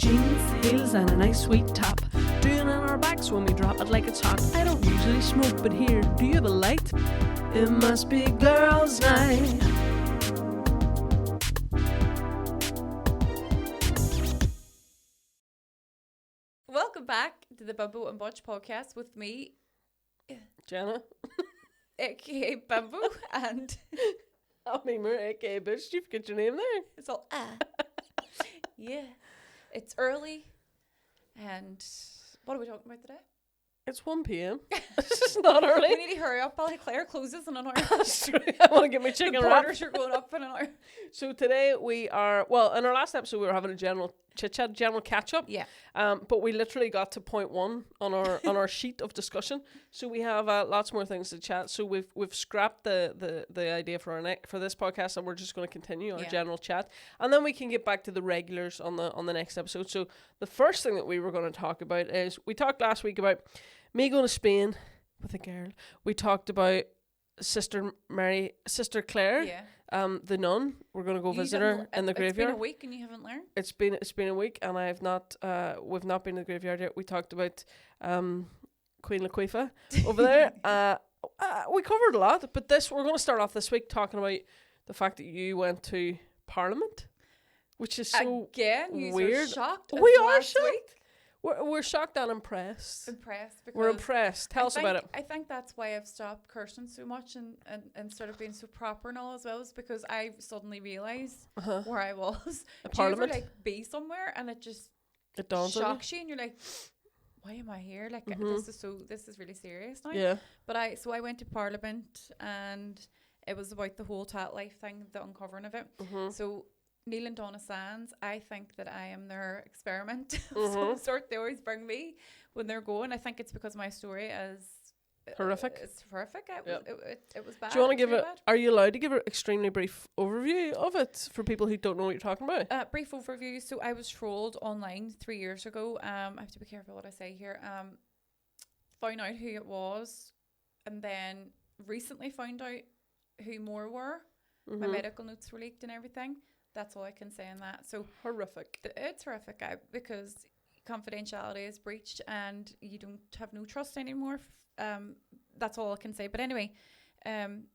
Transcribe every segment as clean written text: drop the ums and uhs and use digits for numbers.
Jeans, heels and a nice sweet top. Doing on our backs when we drop it like it's hot. I don't usually smoke, but here, do you have a light? It must be girls' night. Welcome back to the Bimbo and Butch podcast with me, Jenna. aka Bimbo, and I'm Emer, aka Butch. You've got your name there. it's all yeah. It's early, and what are we talking about today? It's 1 p.m. It's not early. We need to hurry up. Claire closes in an hour. That's true. I want to get my chicken The wrap. borders are going up in an hour. So today we are, well, in our last episode we were having a general chit-chat, general catch-up. Yeah. But we literally got to point 1 on our sheet of discussion. So we have lots more things to chat. So we've scrapped the idea for for this podcast, and we're just going to continue our general chat, and then we can get back to the regulars on the next episode. So the first thing that we were going to talk about is, we talked last week about me going to Spain with a girl. We talked about Sister Claire. Yeah. The nun. We're gonna go visit her in the graveyard. It's been a week and you haven't learned. It's been a week, and we've not been in the graveyard yet. We talked about Queen Laquifa over there. We covered a lot, but we're gonna start off this week talking about the fact that you went to Parliament, which is so Again, you weird. are shocked. We are last shocked. week. We're shocked and impressed. Because We're impressed. Tell us about it. I think that's why I've stopped cursing so much and sort of being so proper and all as well, is because I suddenly realised where I was. Parliament. Do you ever be somewhere and it dawns on you. shocks you and you're like, why am I here? Like this is really serious now. Yeah. But I went to Parliament, and it was about the whole tat life thing, the uncovering of it. So Neil and Donna Sands, I think that I am their experiment of some sort. They always bring me when they're going. I think it's because my story is horrific. It's horrific. It was bad. Do you want to give it? Are you allowed to give an extremely brief overview of it for people who don't know what you're talking about? Brief overview. So I was trolled online 3 years ago. I have to be careful what I say here. Found out who it was, and then recently found out who more were. My medical notes were leaked and everything. That's all I can say on that. So Horrific. It's horrific because confidentiality is breached and you don't have no trust anymore. That's all I can say. But anyway, I'm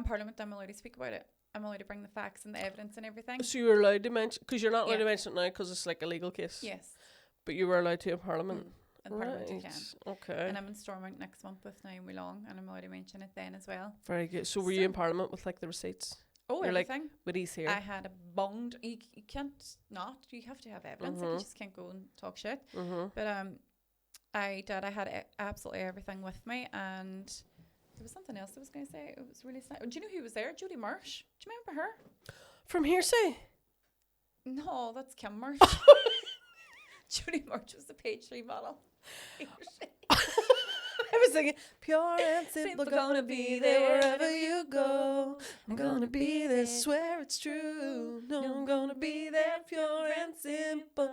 Parliament. I'm allowed to speak about it. I'm allowed to bring the facts and the evidence and everything. So you're allowed to mention, because you're not allowed to mention it now because it's like a legal case. Yes. But you were allowed to in Parliament. In Parliament you can. Okay. And I'm in Stormont next month with Naomi Long, and I'm allowed to mention it then as well. Very good. So were you in Parliament with like the receipts? Oh, you're everything. Like, but he's here. I had a bond. You can't not. You have to have evidence. Like, you just can't go and talk shit. But I did. I had absolutely everything with me, and there was something else I was going to say. It was really sad. Do you know who was there? Judy Marsh. Do you remember her? From Hearsay? No, that's Kim Marsh. Judy Marsh was the page 3 model. I was thinking, pure and simple, gonna be there wherever you go. I'm gonna be there, swear it's true. No, I'm gonna be there, pure and simple.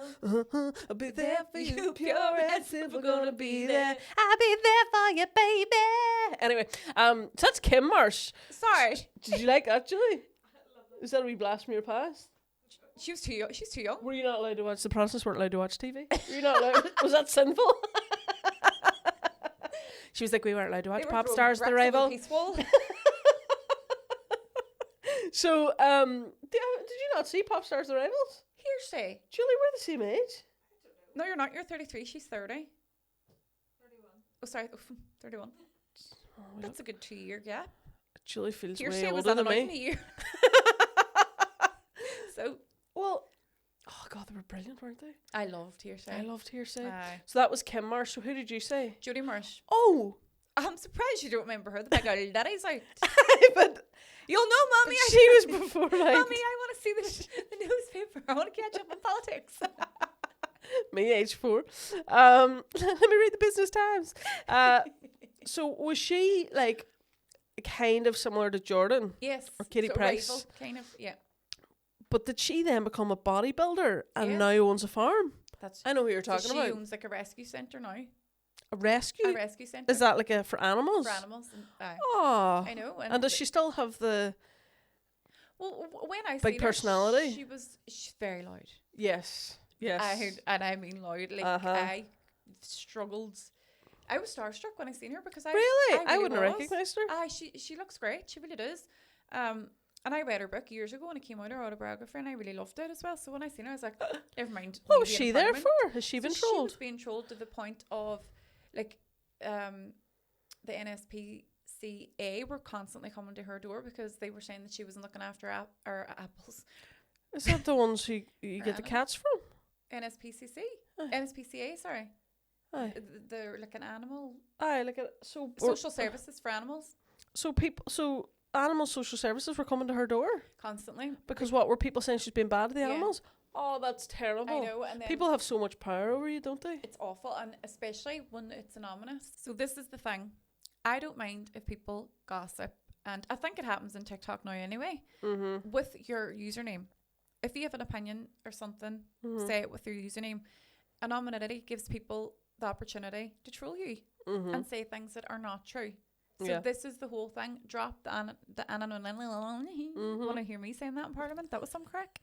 I'll be there for you, pure and simple, gonna be there. I'll be there for you, baby. Anyway, so that's Kim Marsh. Sorry. Did you like that, Julie? Is that a wee blast from your past? She was too young. She's too young. Were you not allowed to watch the Protestants? Weren't allowed to watch TV? Were you not allowed? Was that sinful? She was like, we weren't allowed to watch Pop Stars The Rival. So, did you not see Pop Stars The Rivals? Hearsay. Julie, we're the same age. No, you're not. You're 33. She's 30. 31. Oh, sorry. 31. Oh, that's a good 2-year gap. Julie feels Hearsay way was older on than me. A year. So, well, oh God, they were brilliant, weren't they? I loved Hearsay. I loved Hearsay. So that was Kim Marsh. So who did you say? Judy Marsh. Oh, I'm surprised you don't remember her. The big old daddy's out. But you'll know, Mommy. She was before mine. Mommy, I want to see the newspaper. I want to catch up on politics. Me, age 4. Let me read the Business Times. So was she like kind of similar to Jordan? Yes. Or Katie Price? Rival, kind of, yeah. But did she then become a bodybuilder and now owns a farm? I know who you're talking about. She owns like a rescue centre now. A rescue? A rescue centre. Is that like a for animals? For animals. Oh. I know. And does she still have the Well, when I big personality? she's very loud. Yes. Yes. I mean loud. Like I struggled. I was starstruck when I seen her because Really? I really wouldn't have recognised her. She looks great. She really does. And I read her book years ago when it came out, her autobiography, and I really loved it as well. So when I seen her, I was like, never mind. What was she there for? Has she been trolled? She was being trolled to the point of, like, the NSPCA were constantly coming to her door because they were saying that she wasn't looking after apples. Is that the ones you get the cats from? NSPCC? NSPCA, sorry. Aye. They're like an animal. Aye, like social services for animals. So animal social services were coming to her door constantly because what were people saying she's being bad to the animals? Oh, that's terrible. I know. And then people have so much power over you, don't they? It's awful, and especially when it's anonymous. So this is the thing. I don't mind if people gossip, and I think it happens in TikTok now anyway. With your username. If you have an opinion or something, say it with your username. Anonymity gives people the opportunity to troll you and say things that are not true. So this is the whole thing. Drop the anonymity. Want to hear me saying that in Parliament? That was some crack.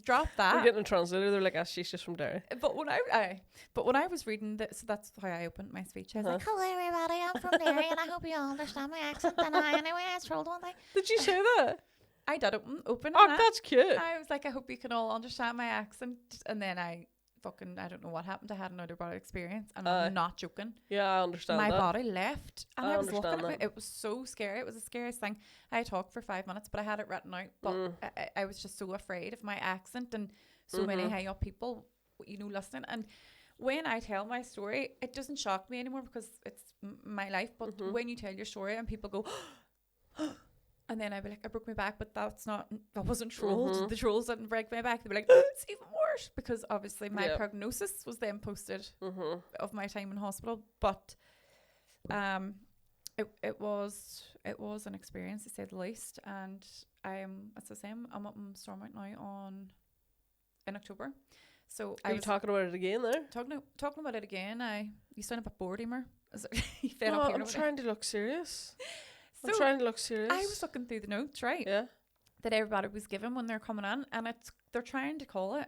Drop that. We're getting a translator. They're like, she's just from Derry. But when I was reading this, so that's how I opened my speech. I was like, "Hello, everybody. I'm from Derry, and I hope you all understand my accent." And anyway, I was trolled one day. Did you say that? I did open. Oh, that's cute. I was like, I hope you can all understand my accent, and then I don't know what happened. I had an out-of-body experience, and I'm not joking. Yeah, I understand my that. body left, and I was looking at it. That. It was so scary. It was the scariest thing. I talked for 5 minutes, but I had it written out. But I was just so afraid of my accent and so many high up people, listening. And when I tell my story, it doesn't shock me anymore because it's my life. But when you tell your story and people go, and then I'd be like, I broke my back, but that wasn't trolled. The trolls didn't break my back. They'd be like, it's even worse because obviously my prognosis was then posted of my time in hospital. But it was an experience to say the least. And I'm up in Stormont now in October. So are you talking about it again there? Talking about it again. You sound a bit bored, Emer. No, I'm trying to look serious. I'm trying to look serious. I was looking through the notes, right? Yeah. That everybody was given when they're coming on, and they're trying to call it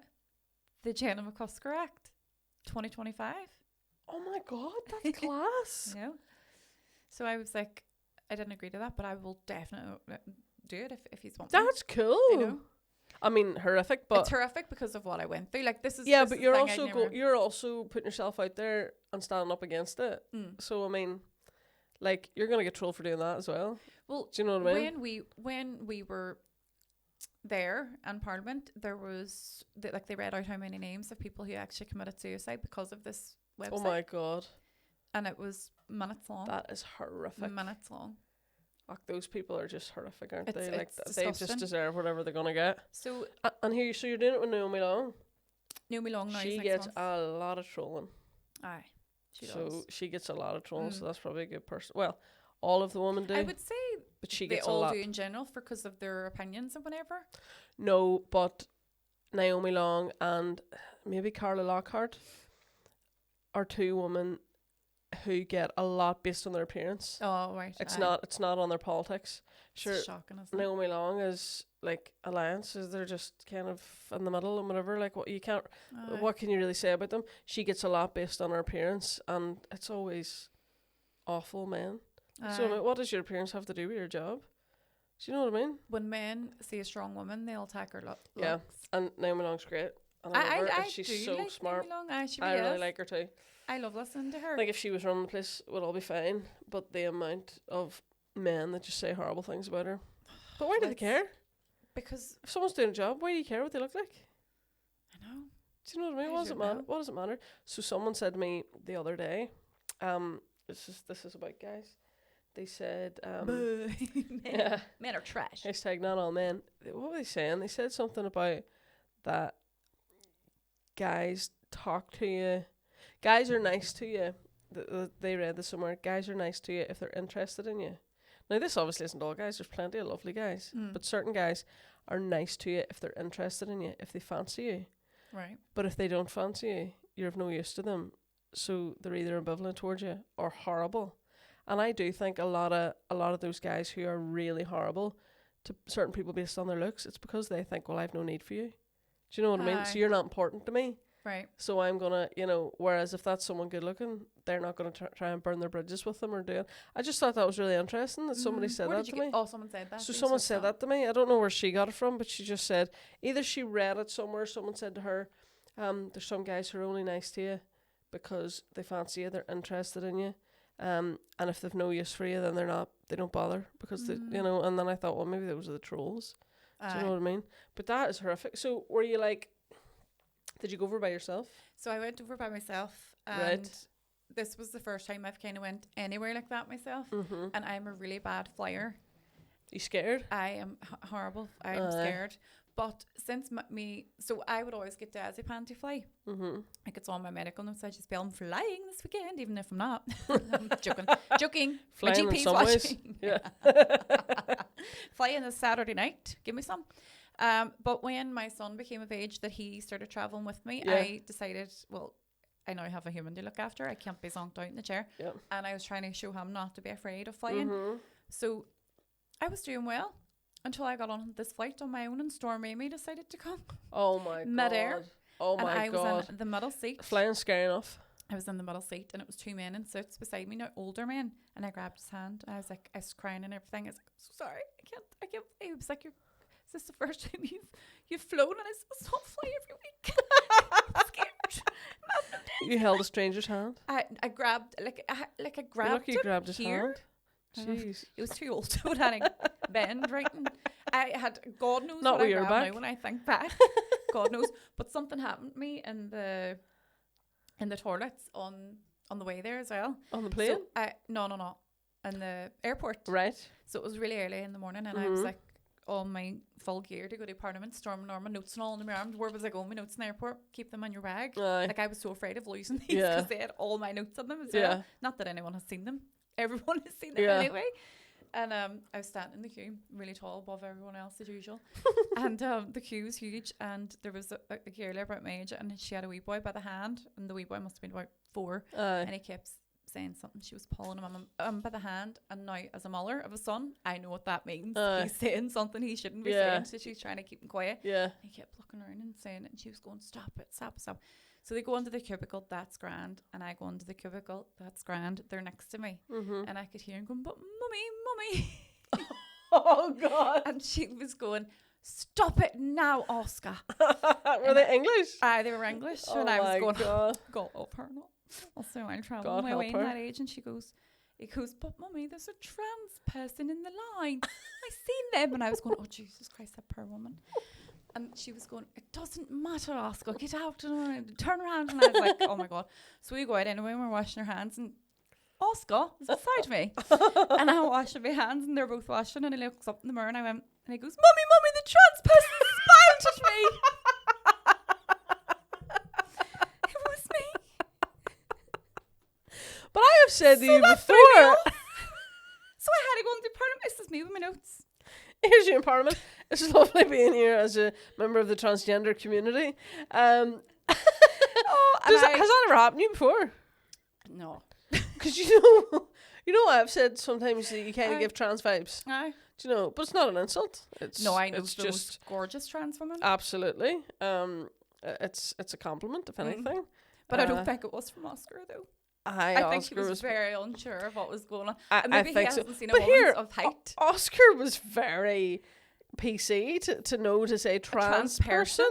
the Jenna McCusker Act 2025. Oh my God, that's class. So I was like, I didn't agree to that, but I will definitely do it if he's wanting. That's cool. I mean, horrific, but it's horrific because of what I went through. Like this is but you're also putting yourself out there and standing up against it. So I mean. Like, you're going to get trolled for doing that as well. Well, do you know what I mean? When we were there in Parliament, there was, they read out how many names of people who actually committed suicide because of this website. Oh my God. And it was minutes long. That is horrific. Minutes long. Like, those people are just horrific, aren't they? Like, disgusting. They just deserve whatever they're going to get. So you're doing it with Naomi Long. Naomi Long now. She gets a lot of trolling. Aye. She gets a lot of trolls, so that's probably a good person. Well, all of the women do. I would say, but she they gets all a lot. do in general because of their opinions and whatever. No, but Naomi Long and maybe Carla Lockhart are two women who get a lot based on their appearance. Oh right, it's not on their politics. Sure, it's shocking, isn't it? Naomi Long is like alliances; they're just kind of in the middle and whatever. Like what can you really say about them? She gets a lot based on her appearance, and it's always awful men. So I mean, what does your appearance have to do with your job? Do you know what I mean? When men see a strong woman, they'll attack her looks. Yeah, and Naomi Long's great. And I love her, and she's so like smart. I really like her too. I love listening to her. Like if she was running the place, it would all be fine. But the amount of men that just say horrible things about her. But why do they care? Because if someone's doing a job, why do you care what they look like? I know. Do you know what I mean? What does it matter? So someone said to me the other day, this is about guys. They said, men are trash. Hashtag not all men. What were they saying? They said something about that guys talk to you. Guys are nice to you. They read this somewhere. Guys are nice to you if they're interested in you. Now, this obviously isn't all guys. There's plenty of lovely guys. But certain guys are nice to you if they're interested in you, if they fancy you. Right. But if they don't fancy you, you're of no use to them. So they're either ambivalent towards you or horrible. And I do think a lot of those guys who are really horrible to certain people based on their looks, it's because they think, well, I've no need for you. Do you know what I mean? So you're not important to me. Right. So I'm gonna, whereas if that's someone good looking, they're not gonna try and burn their bridges with them or do it. I just thought that was really interesting that somebody said that to me. Oh, someone said that. So someone said that to me. I don't know where she got it from, but she just said either she read it somewhere. Someone said to her, "There's some guys who are only nice to you because they fancy you, they're interested in you, and if they've no use for you, then they don't bother because they, And then I thought, well, maybe those are the trolls. Do you know what I mean? But that is horrific. So were you like? Did you go over by yourself? So I went over by myself, and right. This was the first time I've kind of went anywhere like that myself, and I'm a really bad flyer. You scared? I am horrible. I'm scared. But since so I would always get Desi Pan to fly. Like it's on my medical notes. I just be I'm flying this weekend, even if I'm not. I'm joking. Flying my GP's in some watching. ways. Yeah. Flying this Saturday night. Give me some. But when my son became of age that he started traveling with me, I decided, well, I now have a human to look after. I can't be zonked out in the chair. Yep. And I was trying to show him not to be afraid of flying. So I was doing well until I got on this flight on my own and Storm Amy decided to come. Oh my god. Midair. Oh my god. And I was in the middle seat. Flying's scary enough. I was in the middle seat and it was two men in suits beside me, now older men. And I grabbed his hand. I was like, I was crying and everything. I was like, so sorry. I can't. He was like, is this the first time you've flown? And I said, I still fly every week. I'm scared. You held a stranger's hand? I grabbed, I grabbed lucky you grabbed his hand. Jeez. It was too old to have bend right. And I had, God knows not what I your grabbed back. now when I think back. God knows. But something happened to me in the toilets on the way there as well. On the plane? So no. In the airport. Right. So it was really early in the morning and I was like on my full gear to go to Parliament, storming all my notes and all in my arms. Where was I going? My notes in the airport. Keep them in your bag. Like I was so afraid of losing these because they had all my notes on them as well. Not that anyone has seen them. Everyone has seen them anyway. And I was standing in the queue, really tall above everyone else as usual. And the queue was huge and there was a girl about my age and she had a wee boy by the hand and the wee boy must have been about 4 and he kept saying something. She was pulling him by the hand, and now as a mother of a son, I know what that means. He's saying something he shouldn't be saying, so she's trying to keep him quiet. And he kept looking around and saying it, and she was going, stop it. So they go into the cubicle, that's grand, and I go into the cubicle, that's grand. They're next to me, and I could hear him going, but mummy. Oh God. And she was going, stop it now, Oscar. Were they English? They were English, and I was going, God. God love her, no. Also, I'm traveling my way in that age, and he goes, but mummy, there's a trans person in the line. I seen them, and I was going, oh Jesus Christ, that poor woman. And she was going, it doesn't matter, Oscar, get out and turn around. And I was like, oh my God. So we go out anyway, and we're washing our hands, and Oscar is beside me, and I'm washing my hands, and they're both washing, and he looks up in the mirror, and he goes, mummy, the trans person smiled at me. But I have said to you before. So I had to go into Parliament. This is me with my notes. Here's you in Parliament. It's lovely being here as a member of the transgender community. Has that ever happened to you before? No. Because you know I've said sometimes that you kind of give trans vibes. Aye. Do you know? But it's not an insult. I know it's just most gorgeous trans woman. Absolutely. It's a compliment, if anything. But I don't think it was from Oscar though. I think he was very unsure of what was going on. Maybe he hasn't seen a woman of height. Oscar was very PC to know to say trans person.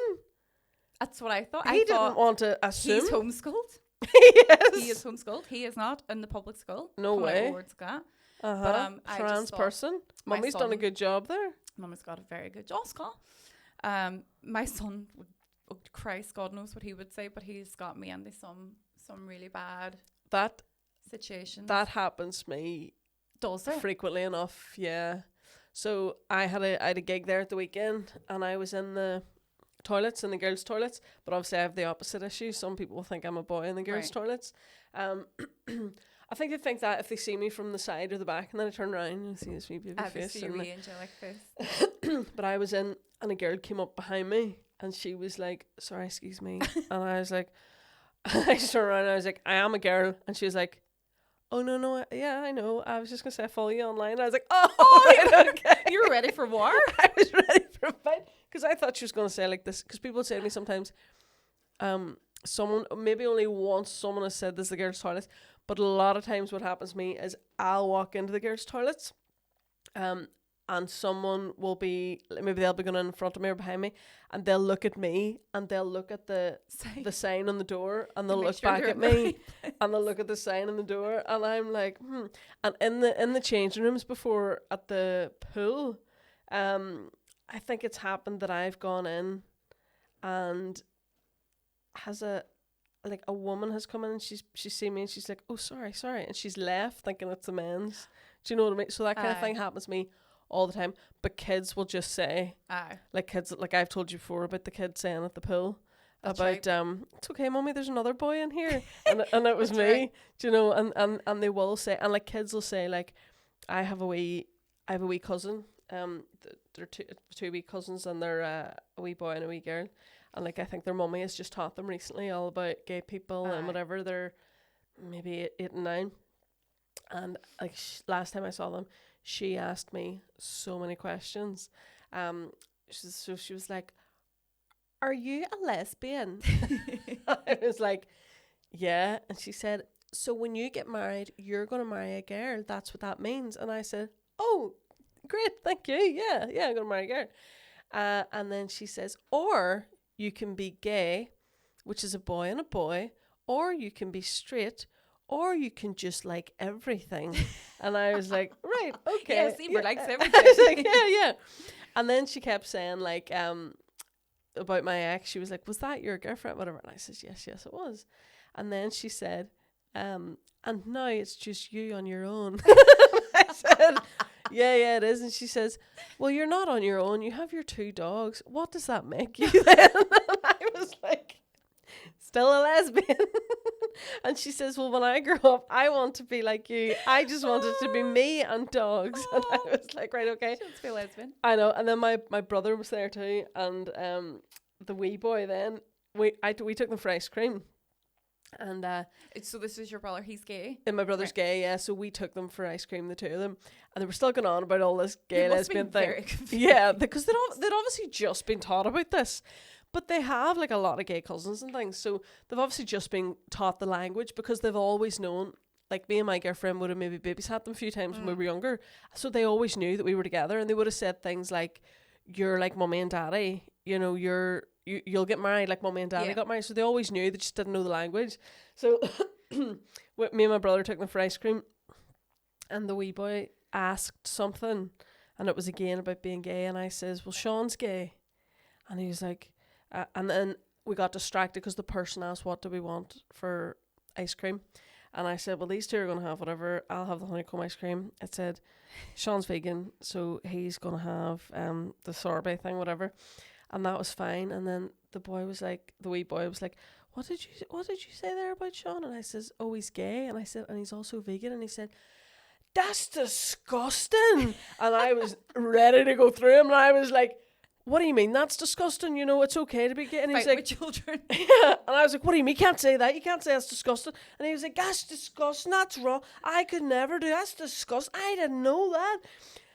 That's what I thought. He didn't want to assume. He's homeschooled. Yes. He is homeschooled. He is not in the public school. No way. But trans person. Mummy's done a good job there. Mummy's got a very good job, Scott. My son would, oh Christ, God knows what he would say, but he's got me into some really bad situations. That happens to me. Does it? Frequently enough, yeah. So I had a gig there at the weekend, and I was in the toilets, in the girls' toilets, but obviously I have the opposite issue. Some people will think I'm a boy in the girls' toilets. I think they think that if they see me from the side or the back, and then I turn around and see this wee baby face. See your wee angelic face. But I was in, and a girl came up behind me, and she was like, sorry, excuse me. And I was like, I just turned around and I was like, I am a girl. And she was like, oh, no, yeah, I know. I was just going to say I follow you online. And I was like, right, okay. You were ready for war? I was ready for a fight. Because I thought she was going to say like this. Because people say to me sometimes, someone, maybe only once someone has said this is the girls' toilet, but a lot of times what happens to me is I'll walk into the girls' toilets, and someone will be, maybe they'll be going in front of me or behind me, and they'll look at me, and they'll look at the sign on the door, and they'll look back at me, and they'll look at the sign on the door, and I'm like, And in the changing rooms before at the pool, I think it's happened that I've gone in, and a woman has come in, and she's seen me, and she's like, oh, sorry, and she's left thinking it's the men's. Do you know what I mean? So that kind of thing happens to me all the time. But kids will just say, like kids, like I've told you before about the kids saying at the pool, that's about right. It's okay, mummy, there's another boy in here, and it was me. Right. Do you know? And they will say, and like kids will say, like, I have a wee cousin. They're two wee cousins, and they're a wee boy and a wee girl. And like I think their mummy has just taught them recently all about gay people and whatever. They're maybe 8 and 9. And like last time I saw them, she asked me so many questions. So she was like, "Are you a lesbian?" I was like, "Yeah." And she said, "So when you get married, you're going to marry a girl. That's what that means." And I said, "Oh, great, thank you. Yeah, I'm going to marry a girl." And then she says, "Or you can be gay, which is a boy and a boy, or you can be straight, or you can just like everything." And I was like, right, okay. Yes, Emer likes everything. I was like, yeah. And then she kept saying like, about my ex, she was like, "Was that your girlfriend?" Whatever. And I said, yes, it was. And then she said, "And now it's just you on your own." I said, yeah, it is. And she says, "Well, you're not on your own. You have your 2 dogs. What does that make you then?" And I was like, still a lesbian. And she says, "Well, when I grow up, I want to be like you. I just wanted to be me and dogs." And I was like, right, okay. She wants to be a lesbian. I know. And then my brother was there too. And the wee boy then, we took them for ice cream. And so this is your brother, he's gay? And my brother's gay, yeah. So we took them for ice cream, the 2 of them. And they were still going on about all this gay lesbian thing. Yeah, because they'd obviously just been taught about this. But they have like a lot of gay cousins and things. So they've obviously just been taught the language because they've always known, like me and my girlfriend would have maybe babysat them a few times when we were younger. So they always knew that we were together, and they would have said things like, "You're like mummy and daddy, you know, you'll get married like mummy and daddy got married." So they always knew, they just didn't know the language. So me and my brother took them for ice cream, and the wee boy asked something, and it was again about being gay, and I says, "Well, Sean's gay." And he was like, and then we got distracted because the person asked, "What do we want for ice cream?" And I said, "Well, these 2 are going to have whatever. I'll have the honeycomb ice cream." It said, "Sean's vegan, so he's going to have the sorbet thing, whatever." And that was fine. And then the wee boy was like, what did you say there about Sean?" And I says, "Oh, he's gay." And I said, "And he's also vegan." And he said, "That's disgusting." And I was ready to go through him, and I was like, "What do you mean that's disgusting? You know, it's okay to be gay." And he's like, with children. Yeah. And I was like, "What do you mean? You can't say that. You can't say that's disgusting." And he was like, "That's disgusting. That's wrong. I could never do. That's disgusting. I didn't know that."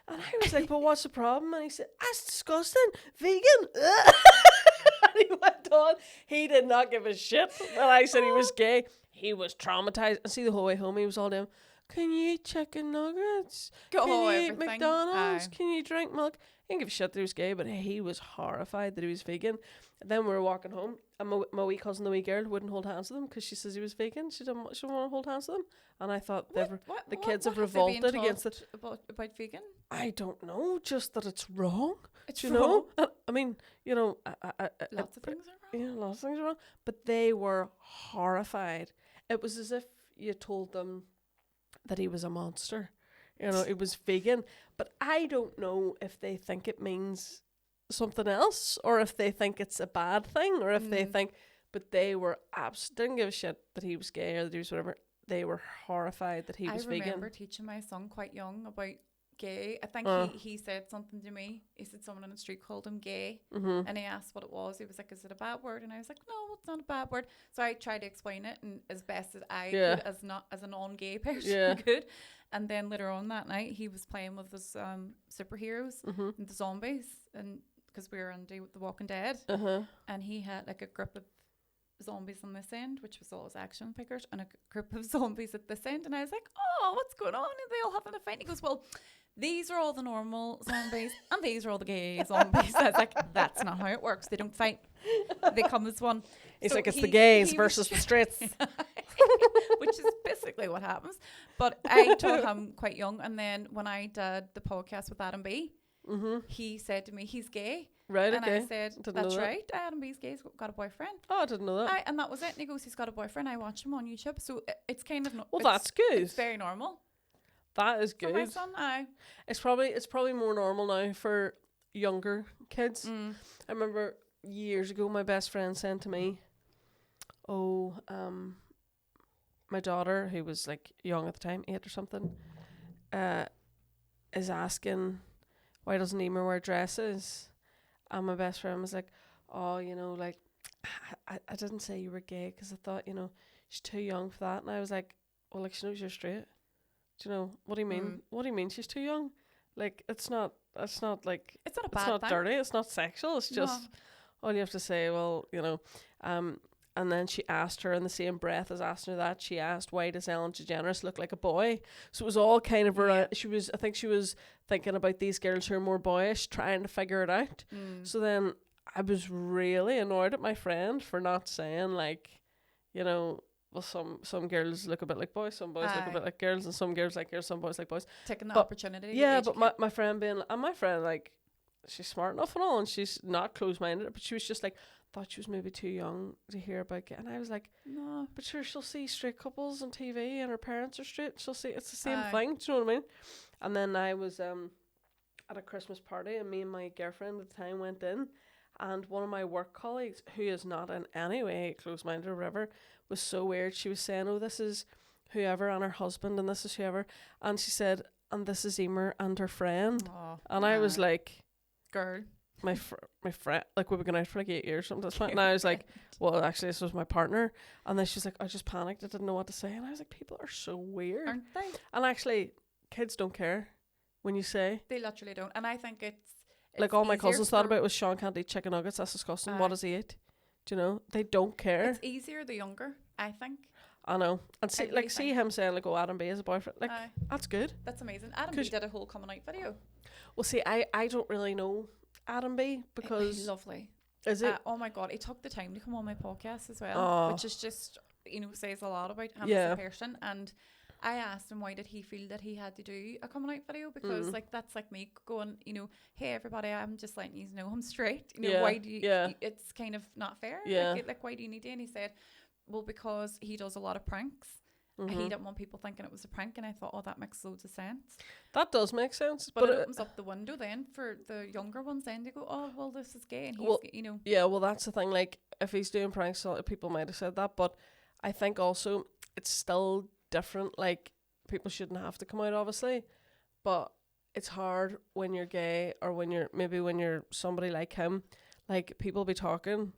And I was like, "But what's the problem?" And he said, "That's disgusting. Vegan." And he went on. He did not give a shit. And I said he was gay. He was traumatized. And see, the whole way home, he was all down, "Can you eat chicken nuggets? Can you eat McDonald's? Can you drink milk?" He didn't give a shit that he was gay, but he was horrified that he was vegan. And then we were walking home, and my wee cousin, the wee girl, wouldn't hold hands with him because she says he was vegan. She didn't want to hold hands with him. And I thought the kids have revolted against it. About vegan? I don't know, just that it's wrong. It's wrong. I mean, you know, lots of things are wrong. Yeah, lots of things are wrong. But they were horrified. It was as if you told them that he was a monster. You know, it was vegan. But I don't know if they think it means something else, or if they think it's a bad thing, or if they think, but they were didn't give a shit that he was gay or that he was whatever. They were horrified that he was vegan. I remember teaching my son quite young about gay. I think he said something to me. He said someone on the street called him gay, and he asked what it was. He was like, "Is it a bad word?" And I was like, "No, it's not a bad word." So I tried to explain it, and as best as I could, as a non-gay person could. And then later on that night, he was playing with his superheroes and the zombies, and because we were on The Walking Dead, and he had like a group of zombies on this end, which was all his action figures, and a group of zombies at this end, and I was like, oh, what's going on? Are they all having a fight? And he goes, well, these are all the normal zombies and these are all the gay zombies. I was like, that's not how it works. They don't fight. They come as one. It's like it's the gays versus the straights. Which is basically what happens. But I told him quite young, and then when I did the podcast with Adam B, he said to me, he's gay. Right, and okay. I said, that's right. Adam B's gay. He's got a boyfriend. Oh, I didn't know that. And that was it. And he goes, he's got a boyfriend. I watched him on YouTube. So it's kind of... Well, that's good. It's very normal. That is good. For my son, aye. It's probably more normal now for younger kids. I remember years ago my best friend said to me, my daughter, who was like young at the time, 8 or something, is asking why doesn't Emer wear dresses? And my best friend was like, oh, you know, like I didn't say you were gay because I thought, you know, she's too young for that. And I was like, well, like she knows you're straight. Do you know, what do you mean? What do you mean she's too young? Like it's not like it's not a bad it's not thing. dirty, it's not sexual, it's just all you have to say, well, you know, and then she asked her in the same breath as asking her that, she asked, why does Ellen DeGeneres look like a boy? So it was all kind of around, I think she was thinking about these girls who are more boyish, trying to figure it out. So then I was really annoyed at my friend for not saying, like, you know, well, some girls look a bit like boys, some boys look a bit like girls, and some girls like girls, some boys like boys. Taking the opportunity. Yeah, but my friend being, and my friend, like, she's smart enough and all, and she's not close-minded, but she was just like, thought she was maybe too young to hear about gay. And I was like, no, but sure, she'll see straight couples on TV and her parents are straight. She'll see it's the same thing. Do you know what I mean? And then I was at a Christmas party, and me and my girlfriend at the time went in, and one of my work colleagues, who is not in any way close-minded or whatever, was so weird. She was saying, oh, this is whoever and her husband, and this is whoever. And she said, and this is Emer and her friend. And I was like, girl. My friend, like, we've been out for like 8 years or something at this point. And I was like, well, actually, this was my partner. And then she's like, I just panicked. I didn't know what to say. And I was like, people are so weird. Aren't they? And actually, kids don't care when you say. They literally don't. And I think it's like all my cousins thought about was Sean can't eat chicken nuggets. That's disgusting. What does he eat? Do you know? They don't care. It's easier the younger, I think. I know. And see, really see him saying, like, oh, Adam B is a boyfriend. Like, that's good. That's amazing. Adam B did a whole coming out video. Well, see, I don't really know Adam B because he's lovely. Is it? Oh my god, he took the time to come on my podcast as well, which is just, you know, says a lot about him as a person. And I asked him why did he feel that he had to do a coming out video, because like that's like me going, you know, hey everybody, I'm just letting you know I'm straight. You know, why do you? It's kind of not fair. Like why do you need to? And he said, well, because he does a lot of pranks. And he didn't want people thinking it was a prank, and I thought, oh, that makes loads of sense. That does make sense, but it opens up the window then for the younger ones then to go, oh, well, this is gay, and he's gay, you know. Yeah, well, that's the thing. Like, if he's doing pranks, people might have said that, but I think also it's still different. Like, people shouldn't have to come out, obviously, but it's hard when you're gay, or when you're somebody like him. Like, people be talking,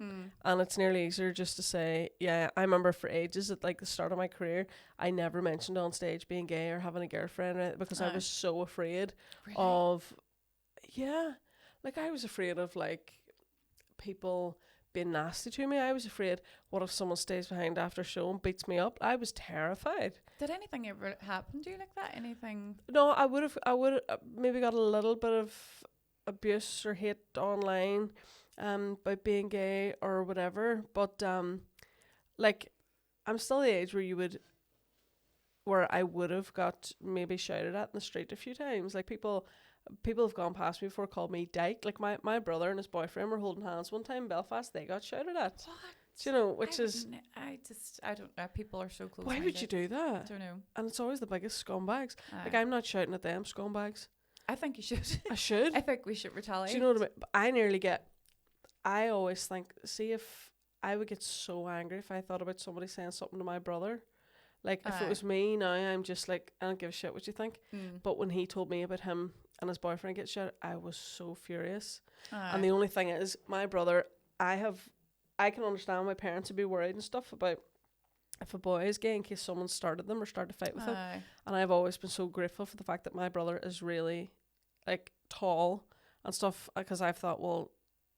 and it's nearly easier just to say, yeah, I remember for ages at like the start of my career, I never mentioned on stage being gay or having a girlfriend, because I was so afraid of, like I was afraid of like people being nasty to me. I was afraid, what if someone stays behind after a show and beats me up? I was terrified. Did anything ever happen to you like that? Anything? No, I would have maybe got a little bit of abuse or hate online by being gay or whatever, but like I'm still the age where I would have got maybe shouted at in the street a few times. Like people have gone past me before, called me dyke. Like my brother and his boyfriend were holding hands one time in Belfast. They got shouted at. What? Do you know, which I don't know. People are so close. Why would you do that? I don't know. And it's always the biggest scumbags. Like, I'm not shouting at them scumbags. I think you should. I should. I think we should retaliate. Do you know what I mean? But I always think, see, if I would get so angry if I thought about somebody saying something to my brother. Like, if it was me now, I'm just like, I don't give a shit what you think. But when he told me about him and his boyfriend get shot, I was so furious. And the only thing is, my brother, I can understand my parents would be worried and stuff about if a boy is gay in case someone started them or started to fight with him. And I've always been so grateful for the fact that my brother is really like tall and stuff, because I've thought, well,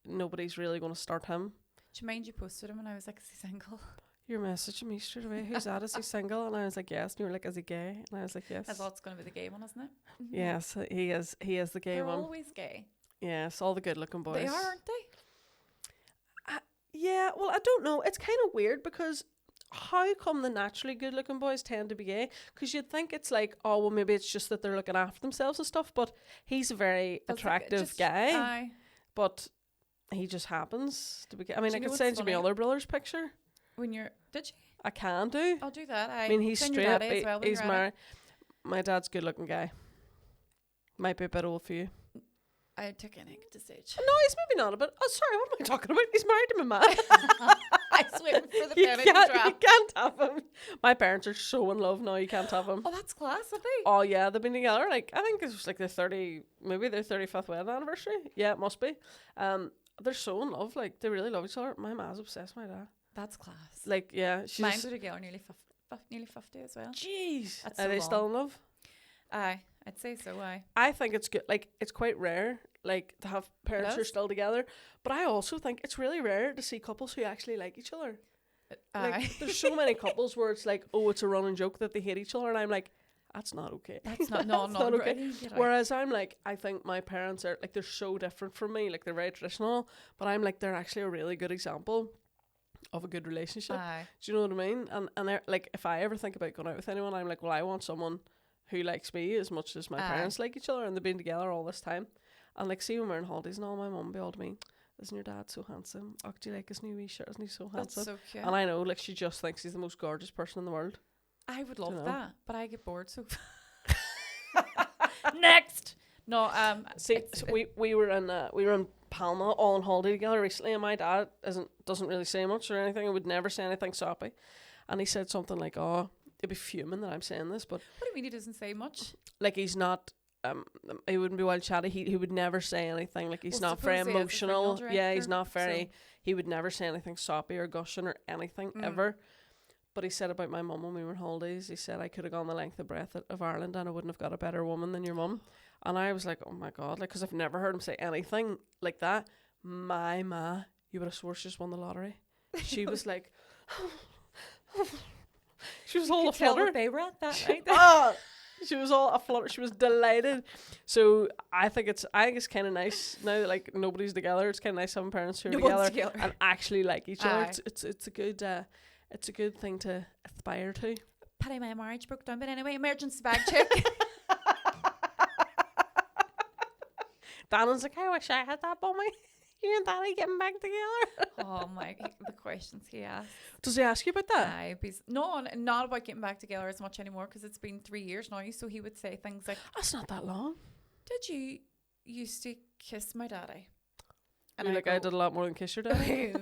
nobody's really going to start him. Do you mind you posted him and I was like, is he single? You're messaging me straight away. Who's that? Is he single? And I was like, yes. And you were like, is he gay? And I was like, yes. That's all it's going to be the gay one, isn't it? Mm-hmm. Yes, he is. He is the gay They're one. always gay. Yes, all the good-looking boys. They are, aren't they? Yeah, well, I don't know. It's kind of weird because how come the naturally good-looking boys tend to be gay? Because you'd think it's like, oh, well, maybe it's just that they're looking after themselves and stuff. But he's a very attractive guy. Aye. But he just happens to be gay. I mean, I Do you know could what's send you funny? my other brother's picture. When you're... Did you? I can do. I'll do that. I mean, he's Send your straight. daddy as well when He's you're at married. it. My dad's a good-looking guy. Might be a bit old for you. I took anything at this stage. No, he's maybe not a bit. Oh, sorry, what am I talking about? He's married to my man. I was waiting for the You penny to can't, drop. you can't have him. My parents are so in love now. You can't have him. Oh, that's class, have they? Oh yeah, they've been together. Like I think it's like their 35th wedding anniversary. Yeah, it must be. They're so in love. Like they really love each other. My ma's obsessed with my dad. That's class. Like yeah, she's. Mine were together nearly 50 as well. Jeez, That's are so they long. still in love? Aye, I'd say so. Aye. I think it's good. Like it's quite rare. Like to have parents who are is. still together. But I also think it's really rare to see couples who actually like each other. Aye. Like there's so many couples where it's like, oh, it's a running joke that they hate each other, and I'm like, that's not okay. That's not no, That's not not okay. okay. Whereas I'm like, I think my parents are like, they're so different from me. Like they're very traditional, but I'm like, they're actually a really good example of a good relationship. Aye. Do you know what I mean? And they're like, if I ever think about going out with anyone, I'm like, well, I want someone who likes me as much as my parents like each other, and they've been together all this time. And like, see when we're on holidays and all, my mum be all to me, isn't your dad so handsome? Oh, do you like his new wee shirt? Isn't he so That's handsome? so cute. And I know, like, she just thinks he's the most gorgeous person in the world. I would love know. that, but I get bored so. Next. No. See, so we were in Palma all on holiday together recently, and my dad doesn't really say much or anything. I would never say anything soppy, and he said something like, "Oh, he'd be fuming that I'm saying this, but What do you mean he doesn't say much? like he's not." He wouldn't be wild chatty. He would never say anything. Like he's Well, not very suppose he has a emotional. signal Yeah, he's director, not very. so- He would never say anything soppy or gushing or anything ever. But he said about my mum when we were on holidays, he said I could have gone the length of breadth of Ireland and I wouldn't have got a better woman than your mum. And I was like, oh my God, like, because I've never heard him say anything like that. My ma, you would have swore she just won the lottery. She was like, she was all Tell aflutter. that they read that right. She was all aflutter. She was delighted. So I think it's kind of nice now that like nobody's together. It's kind of nice having parents who are No one's together together. and actually like each other. Aye. It's a good thing to aspire to. Pity my marriage broke down, but anyway, emergency bag check. Dannon's like, I wish I had that mummy. You and Daddy getting back together. Oh my, the questions he asked. Does he ask you about that? Aye, no, not about getting back together as much anymore because it's been 3 years now. So he would say things like, That's not that long. "Did you used to kiss my daddy?" And you're like, I did a lot more than kiss your daddy.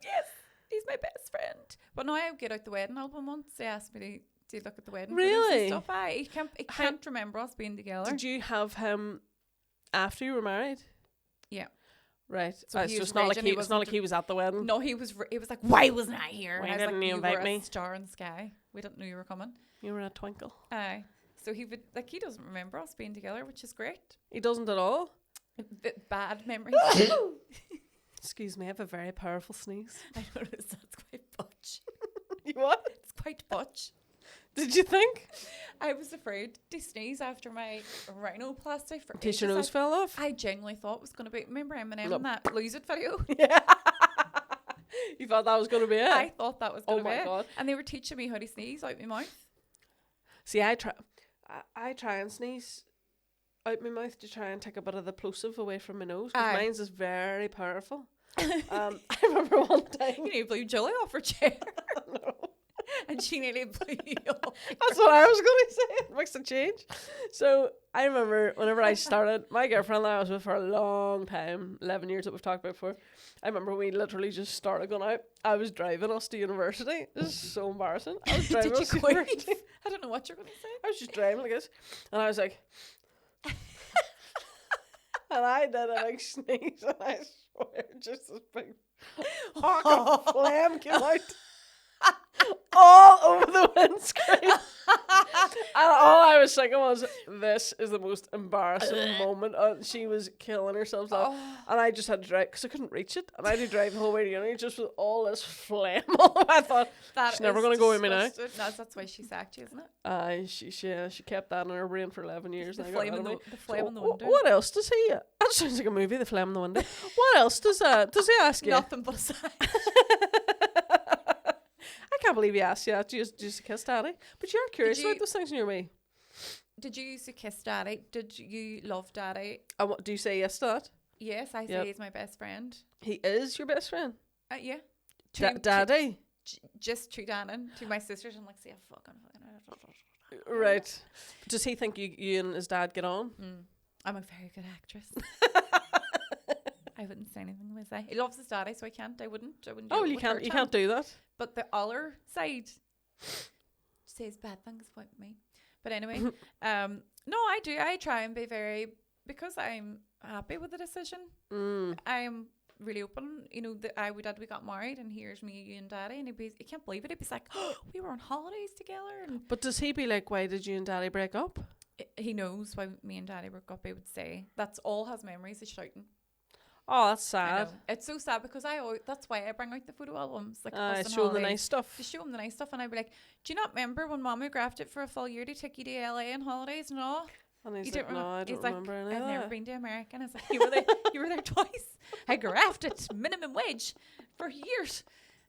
Yes, he's my best friend. But now I get out the wedding album once. They asked me to look at the wedding photos Really? and stuff. He can't remember us being together. Did you have him after you were married? Yeah. Right. So he So was it's not like raging, it's not like he was at the wedding. No, he was like, "Why wasn't I here?" Why And I was didn't like, you "You invite were me?" a star in the sky. We didn't know you were coming." You were in a twinkle. Aye. So he would he doesn't remember us being together, which is great. He doesn't at all. Bad memories. Excuse me, I have a very powerful sneeze. I noticed that's quite Butch. You what? It's quite Butch. Did you think? I was afraid to sneeze after my rhinoplasty for In case ages. your nose fell off? I genuinely thought it was going to be. Remember Eminem No. in that Lose It video? Yeah. You thought that was going to be it? I thought that was going Oh to be my it. God. And they were teaching me how to sneeze out my mouth. See, I try and sneeze out my mouth to try and take a bit of the plosive away from my nose. Because Aye. mine's is very powerful. I remember one time. You nearly blew Julie off her chair. No. And she nearly blew you off. That's what I was going to say. It makes a change. So I remember whenever I started, my girlfriend that I was with for a long time, 11 years that we've talked about before. I remember we literally just started going out. I was driving us to university. This is so embarrassing. I was driving Did us you to quit? university. I don't know what you're going to say. I was just driving like this. And I was like, and I did a big sneeze. And I swear, just this big hawk of phlegm came out all over the windscreen. And all I was thinking was, this is the most embarrassing moment. She was killing herself. And I just had to drive, because I couldn't reach it. And I had to drive the whole way to uni just with all this phlegm. I thought, she's never going to go with me now. No, that's why she sacked you, isn't it? She kept that in her brain for 11 years. The flame in the window. What else does he... That sounds like a movie, The Flame in the Window. What else does he ask you? Nothing but a sack. I can't believe he asked you that. Just to kiss daddy. But you aren't curious about those things in your way. Did you used to kiss daddy? Did you love daddy? Do you say yes to that? Yes, I say he's my best friend. He is your best friend? Yeah. Daddy? Just to Dannon, to my sisters. I'm like, see, fucking. Right. Does he think you and his dad get on? I'm a very good actress. I wouldn't say anything I say. He loves his daddy, so I wouldn't do you can't do that. But the other side says bad things about me. But anyway, no, I do. I try and be very, because I'm happy with the decision. I'm really open. You know, we got married, and here's me, you and daddy, and he can't believe it. He'd be like, oh, we were on holidays together. But does he be like, why did you and daddy break up? He knows why me and daddy broke up. He would say that's all has memories of shouting. Oh, that's sad. It's so sad because that's why I bring out the photo albums. Like show him the nice stuff. To show him the nice stuff, and I'd be like, do you not remember when Mama grafted it for a full year to take you to LA on holidays and all? And he's like, no, I don't remember any of that. I've never been to America. And I was like, you were there twice. I grafted minimum wage for years.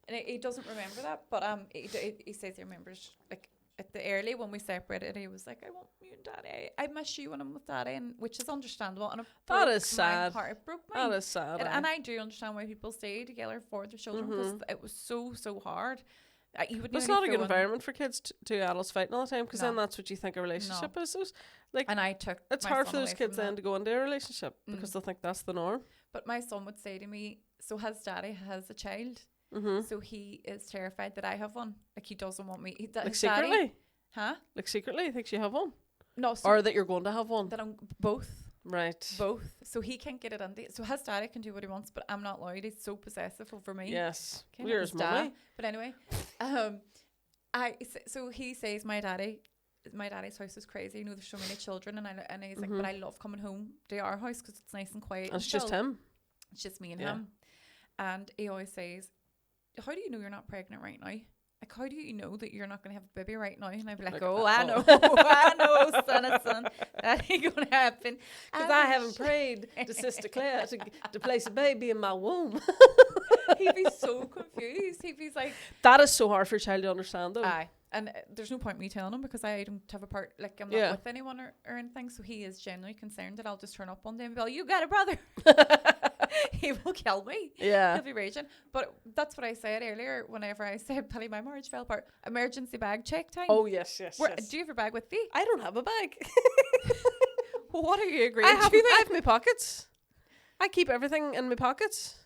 And he doesn't remember that, but he says he remembers, like, at the early when we separated, he was like, I want you and daddy. I miss you when I'm with daddy, and which is understandable. And that is sad. It broke my heart. That is sad. And I do understand why people stay together for their children, because it was so hard. It's not a good environment for kids to adults fighting all the time, because then that's what you think a relationship is. So and I took it's hard for those kids then to go into a relationship because they'll think that's the norm. But my son would say to me, so his daddy has a child, so he is terrified that I have one. Like, he doesn't want me. Like secretly? Daddy, huh? Like secretly he thinks you have one? No. Or that you're going to have one? That I'm both. Right. Both. So he can't get it on. So his daddy can do what he wants, but I'm not allowed. He's so possessive over me. Yes. We're his mommy. But anyway, so he says my daddy's house is crazy. You know, there's so many children, and he's like, but I love coming home to our house because it's nice and quiet. And it's just him. It's just me and him. And he always says, how do you know you're not pregnant right now? Like, how do you know that you're not going to have a baby right now? And I'd be like, I know, son, that ain't going to happen. Because I haven't prayed to Sister Claire to place a baby in my womb. He'd be so confused. He'd be like... That is so hard for a child to understand, though. Aye. And there's no point me telling him, because I don't have a part, like, I'm not with anyone or anything, so he is genuinely concerned that I'll just turn up one day and be like, you got a brother. He will kill me. Yeah. He'll be raging. But that's what I said earlier whenever I said, Billy, my marriage fell apart. Emergency bag check time. Oh, yes. Do you have your bag with thee? I don't have a bag. Well, what are you agreeing to? I have my pockets. I keep everything in my pockets.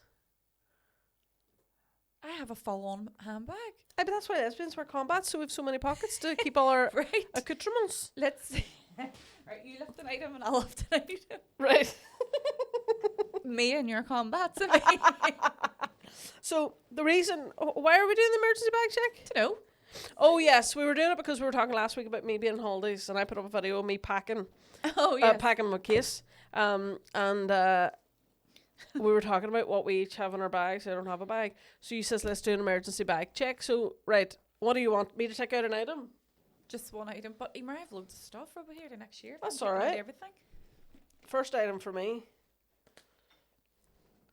I have a full-on handbag. But that's why lesbians wear combats, so we have so many pockets to keep all our accoutrements. Let's see. Right, you lift an item and I'll lift an item. Right. Me and your combats. So the reason, why are we doing the emergency bag check? To know. Oh yes, we were doing it because we were talking last week about me being on holidays, and I put up a video of me packing. Oh yeah. Packing my case. We were talking about what we each have in our bags. I don't have a bag. So you says, let's do an emergency bag check. So, right, what do you want me to check out an item? Just one item. But Emer, I have loads of stuff over here to next year. That's all right. Everything. First item for me.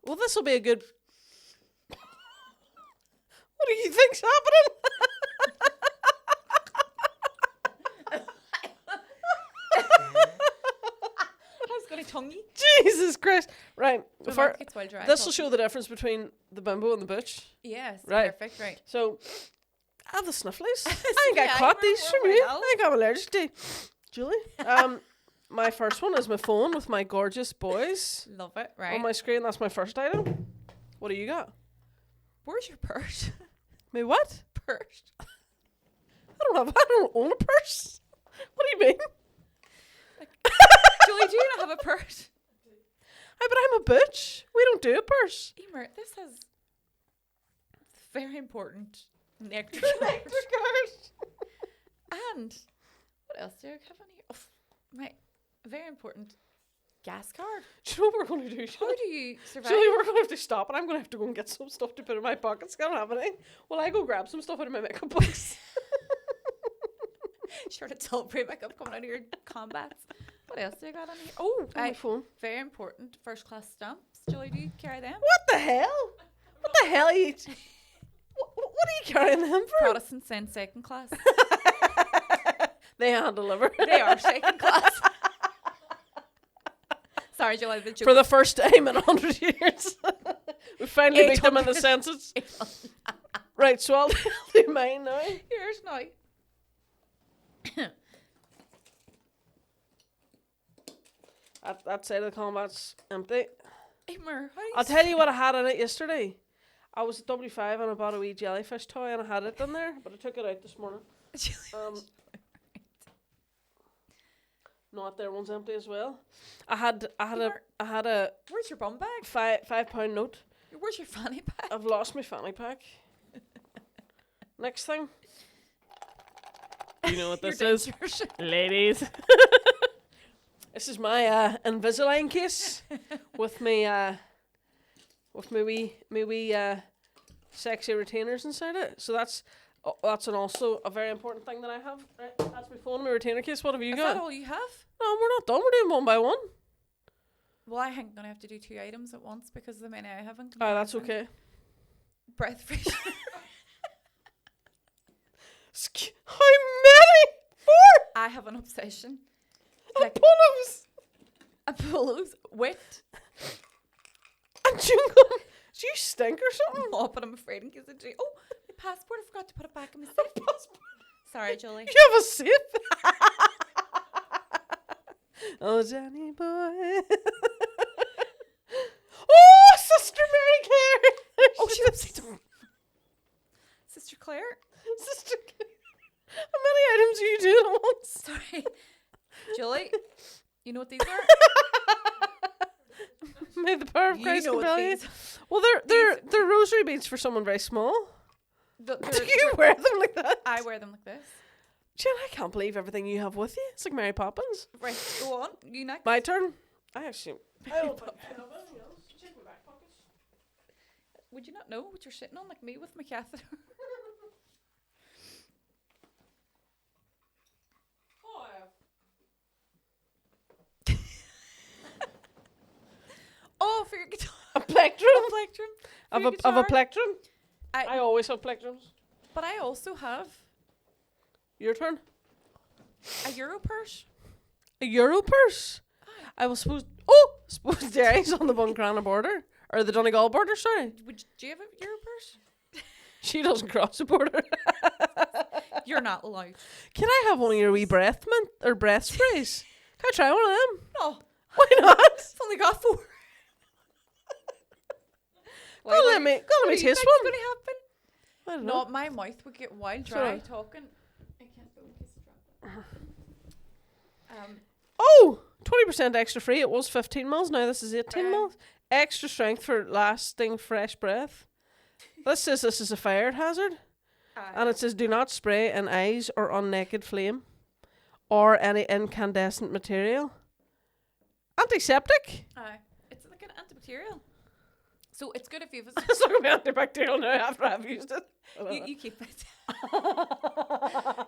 Well, this will be a good... What do you think's happening? Tonguey. Jesus Christ. Right. This will show the difference between the Bimbo and the Butch. Yes. Right. Perfect. Right. So, I have the snifflies. I think I caught these from you. I think I'm allergic to Julie. My first one is my phone with my gorgeous boys. Love it. Right. On my screen, that's my first item. What do you got? Where's your purse? My what? Purse. I don't own a purse. What do you mean? Julie, do you not have a purse? But I'm a butch. We don't do a purse. Emer, this has very important nectar card. and What else do I have on here? Oh, my very important gas card. Do you know what we're going to do? How do you survive? Julie, we're going to have to stop and I'm going to have to go and get some stuff to put in my pockets. Can't have anything. Well, I go grab some stuff out of my makeup box. Sure, it's all pre-makeup coming out of your combats. What else do I got on here? Oh, my phone. Very important. First class stamps. Julie, do you carry them? What the hell? What the hell are you... What are you carrying them for? Protestants send second class. They hand deliver. They are second class. Sorry, Julie. The joke. For the first time in 100 years. We finally beat them in the census. Right, so I'll do mine now. Yours now. That side of the combat's empty. Emer, I'll tell you what I had in it yesterday. I was at W5 and I bought a wee jellyfish toy and I had it in there, but I took it out this morning. Not there, one's empty as well. I had a Where's your bum bag? £5 note. Where's your fanny pack? I've lost my fanny pack. Next thing. You know what this is, ladies. This is my Invisalign case with me wee sexy retainers inside it. So that's also a very important thing that I have. Right, that's my phone, my retainer case. What have you got? Is that all you have? No, we're not done. We're doing one by one. Well, I think I'm gonna have to do 2 items at once because of the many I haven't. Oh, that's okay. Breath freshener. How many? 4? I have an obsession. Apollos. Apollos. Wit. And chewing gum. Do you stink or something? No, but I'm afraid in case I do. Oh, my passport. I forgot to put it back in my safe. Sorry, Julie. You have a sip? Oh, Johnny boy. Oh, Sister Mary Claire. Oh, she's upside down. Sister Claire. Sister Claire. How many items are you doing at once? Sorry. Julie, you know what these are? May the power of Christ compel you. Well, they're rosary beads for someone very small. Do you wear them like that? I wear them like this. Jen, I can't believe everything you have with you. It's like Mary Poppins. Right, go on. You next. My turn. I don't think I have anything else. Check my back pockets. Would you not know what you're sitting on, like me with my catheter? Oh, for your guitar. A plectrum. A plectrum. Of a plectrum. I always have plectrums. But I also have Your turn. a Euro purse. A Euro purse. I was suppose Derry's on the Buncrana border or the Donegal border. Sorry. Do you have a Euro purse? She doesn't cross the border. You're not allowed. Can I have one of your wee breath mint or breath sprays? Can I try one of them? No. Why not? It's only got 4. Go let me taste one. What's going to happen? I don't No, know. my mouth would get wild dry Sorry. talking. I can't go in case I drop it. Oh, 20% extra free. It was 15 mils. Now this is 18 mils. Extra strength for lasting fresh breath. This says this is a fire hazard. And it says do not spray in eyes or on naked flame or any incandescent material. Antiseptic? It's like an antibacterial. So it's good if you've... It's not going to be antibacterial now after I've used it. You keep it.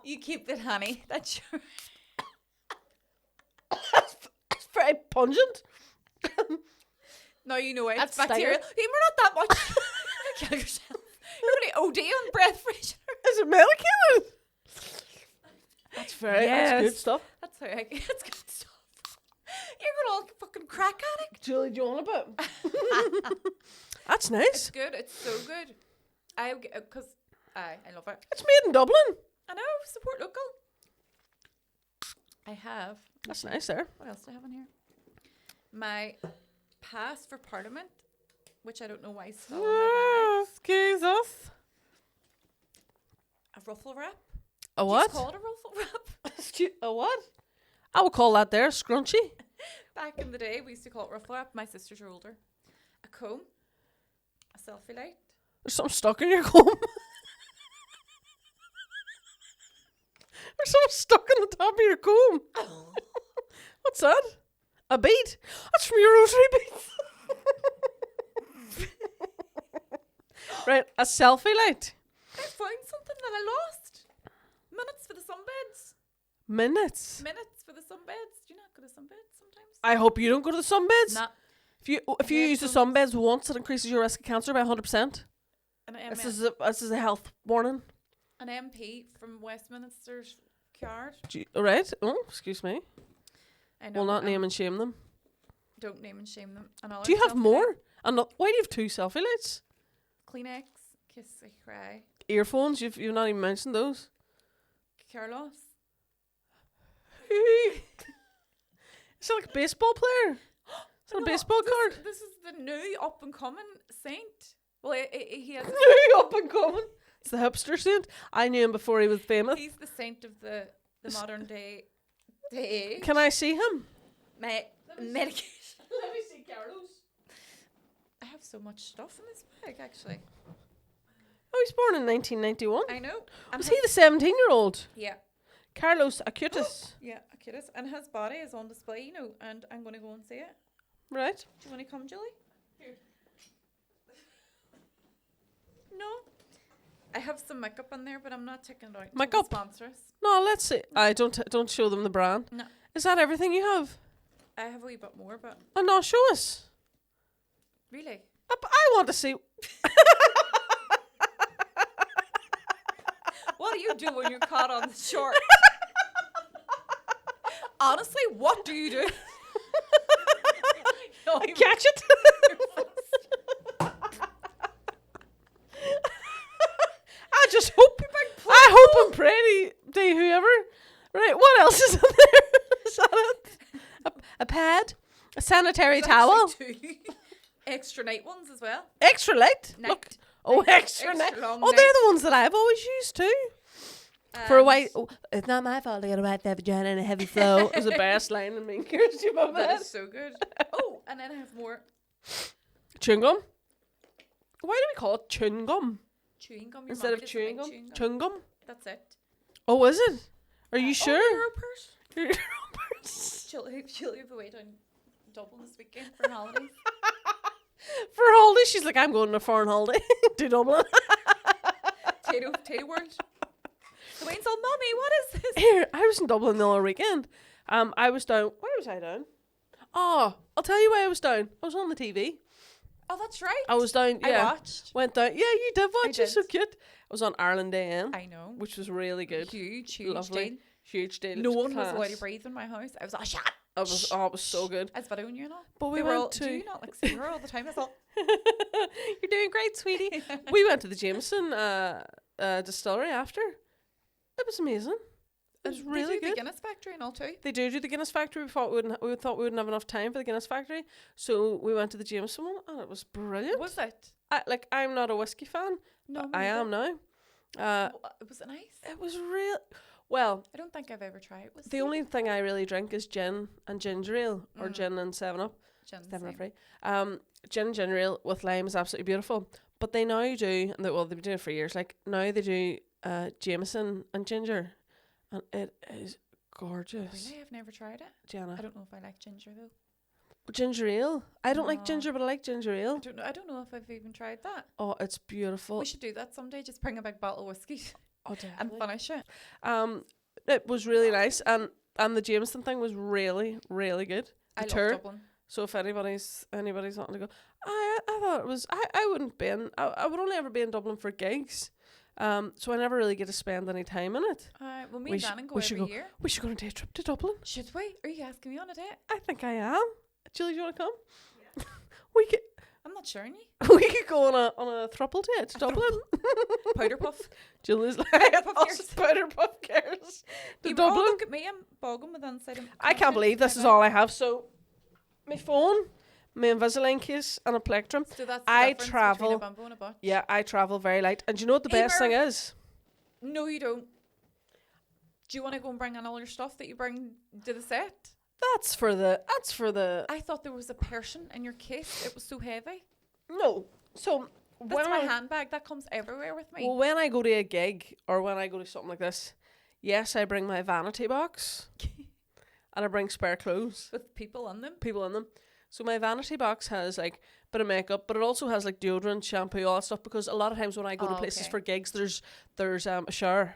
You keep it, honey. That's your... It's very pungent. No, you know it. That's It's bacterial. We're not that much. Kill yourself. You're going to OD on breath freshener. Is it medicated? That's that's good stuff. That's good stuff. You're going to fucking crack addict. Julie, do you want a bit? That's nice. It's good. It's so good. I love it. It's made in Dublin. I know. Support local. I have. That's nice there. What else do I have in here? My pass for Parliament, which I don't know why is still on my bag. Excuse us. A ruffle wrap. A what? It's called a ruffle wrap. A what? I would call that there a scrunchie. Back in the day, we used to call it ruffle wrap. My sisters are older. A comb. A selfie light. There's something stuck in your comb. There's something stuck in the top of your comb. What's that? A bead? That's from your rosary beads. Right, a selfie light. I found something that I lost. Minutes for the sunbeds. Minutes. Minutes for the sunbeds. Do you not go to sunbeds sometimes? I hope you don't go to the sunbeds. Nah. If you use the sunbeds once, it increases your risk of cancer by 100%. This is a health warning. An MP from Westminster's card. Right? Oh, excuse me. I know. We'll not name and shame them. Don't name and shame them. Do you have more? Why do you have 2 selfie lights? Kleenex, kiss a cry. Earphones? You've not even mentioned those. Carlos. Is that like a baseball player? Is that a baseball card? This is the new up and coming saint. Well, he has new up and coming. It's the hipster saint. I knew him before he was famous. He's the saint of the modern day. Can I see him? Medication. Let me see Carlos. I have so much stuff in this bag, actually. Oh, he was born in 1991. I know. Was he the 17-year-old? Yeah. Carlos Acutis. Yeah, Acutis. And his body is on display, you know, and I'm going to go and see it. Right. Do you want to come, Julie? Here. No. I have some makeup in there, but I'm not taking it out. Makeup? Sponsors. No, let's see. I don't show them the brand. No. Is that everything you have? I have a wee bit more, but... Oh, no, show us. Really? I want to see... What do you do when you're caught on the short? Honestly, what do you do? No, catch it. I just hope. I hope and pray to whoever. Right. What else is in there? Is that it? A pad, a sanitary towel. 2 extra night ones as well. Extra light. Night. Look. Oh, extra night. Long Oh, they're the ones that I've always used too. For a white, it's not my fault I got a white vagina and a heavy flow. It was the best line in Mean Girls. Do you remember that? That is so good. Oh, and then I have more chewing gum. Why do we call it chewing gum chewing gum instead of chewing gum? Chewing gum. That's it. Oh, is it? Are you sure? Oh, Your purse. She'll be away down Dublin this weekend for holidays. For a holiday, she's like, I'm going on a foreign holiday to Dublin. Tato World. The Wayne's all, Mummy, what is this? Here, I was in Dublin the other weekend. I was down. Where was I down? Oh, I'll tell you why I was down. I was on the TV. Oh, that's right. I was down. Yeah, I watched. Went down. Yeah, you did watch. I It's so did. cute. I was on Ireland AM. I know. Which was really good. Huge Lovely. deal. Huge deal. No It one class. was allowed to breathe in my house. I was all, shut. It was so good. I was videoing you and all. But we They were all, went to. do you not like see her all the time? I thought, You're doing great, sweetie. We went to the Jameson distillery after. It was amazing. It was really they do good. the Guinness factory and all too. They do the Guinness factory. We thought we wouldn't have enough time for the Guinness factory, so we went to the Jameson one, and it was brilliant. Was it? I'm not a whiskey fan. No, I am now. Was it nice? It was real. Well, I don't think I've ever tried. the only thing I really drink is gin and ginger ale, or gin and 7-Up. 7-Up free. Gin and ginger ale with lime is absolutely beautiful. But they now do, and they've been doing it for years. Like now they do Jameson and ginger, and it is gorgeous. Really, I've never tried it. Jenna. I don't know if I like ginger though. Ginger ale. I don't like No. ginger, but I like ginger ale. I don't know if I've even tried that. Oh, it's beautiful. We should do that someday. Just bring a big bottle of whiskey Oh, and definitely. finish it. It was really nice, and the Jameson thing was really, really good. The I tour. love Dublin. So if anybody's wanting to go, I thought it was. I wouldn't be in. I would only ever be in Dublin for gigs. So I never really get to spend any time in it. Well, me and Dannon go every year. We should go on a day trip to Dublin. Should we? Are you asking me on a date? I think I am. Julie, do you want to come? Yeah. we could. I'm not sure. We could go on a throuple date to Dublin. Powder puff. Julie's like, Puff us cares. powder puff cares. To You Dublin. all look at me. I'm bogging with inside. I can't believe this is all I have. So, my phone, my Invisalign case, and a plectrum. So that's I the travel- between a Bimbo and a Butch. Yeah, I travel very light. And do you know what the best thing Emer. is? No, you don't. Do you want to go and bring in all your stuff that you bring to the set? That's for the. I thought there was a person in your case. It was so heavy. No. So That's my handbag. That comes everywhere with me. Well, when I go to a gig or when I go to something like this, Yes, I bring my vanity box. And I bring spare clothes. With people in them? People in them. So my vanity box has like a bit of makeup, but it also has like deodorant, shampoo, all that stuff, because a lot of times when I go to places for gigs, there's a shower.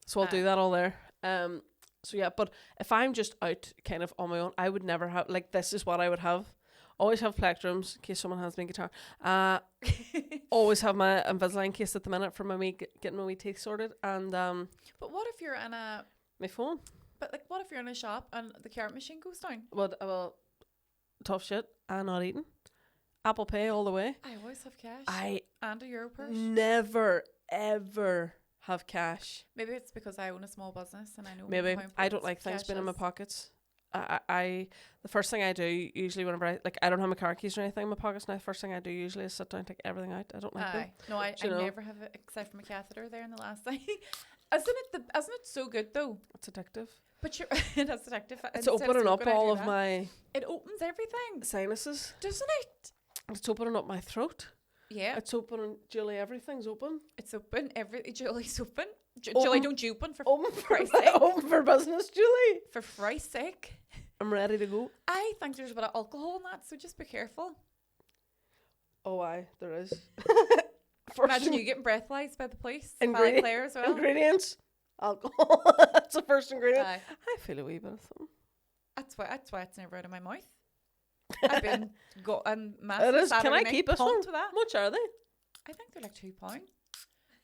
So I'll do that all there. So yeah, but if I'm just out kind of on my own, I would never have, like, this is what I would have. Always have plectrums in case someone has me guitar. Always have my Invisalign case at the minute for getting my wee teeth sorted. And but what if you're in my phone? But like, what if you're in a shop and the card machine goes down? Well, tough shit. I'm not eating. Apple Pay all the way. I always have cash. And a euro purse. Never ever have cash. Maybe it's because I own a small business and I know. Maybe I don't like things being in my pockets. I the first thing I do usually whenever I don't have my car keys or anything in my pockets now, the first thing I do usually is sit down and take everything out. I don't like them. No, I never have it except for my catheter there in the last thing. Isn't it so good though? It's addictive. But that's addictive. It's opening up all of my. It opens everything. Sinuses, doesn't it? It's opening up my throat. Yeah. It's opening, Julie. Everything's open. It's open. Julie's open. Julie, don't you open for Christ's sake. Open for business, Julie. For Christ's sake. I'm ready to go. I think there's a bit of alcohol in that, so just be careful. Oh, there is. Imagine you getting breathalyzed by the police. By Claire as well. Ingredients. Alcohol. That's the first ingredient. I feel a wee bit of something. That's why it's never out of my mouth. I've been gotten massive. It is. Can I keep a song? To that? How much are they? I think they're like £2.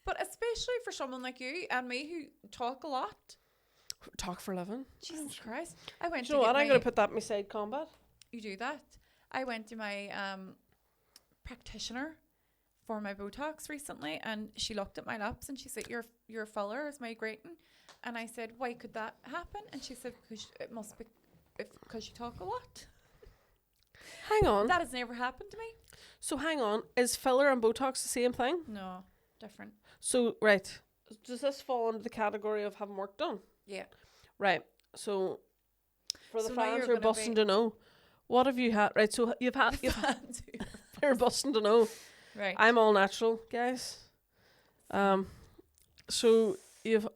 But especially for someone like you and me who talk a lot. Talk for a living. Jesus Christ. I went do you know what? I'm going to put that in my side combat. You do that. I went to my practitioner for my Botox recently, and she looked at my lips and she said, your filler is migrating. And I said, why could that happen? And she said, because it must be because you talk a lot. Hang on. That has never happened to me. So hang on. Is filler and Botox the same thing? No, different. So, right. Does this fall under the category of having work done? Yeah. Right. So, for the fans who are busting to know, what have you had? Right. So, you've you're busting to know. Right. I'm all natural, guys. So,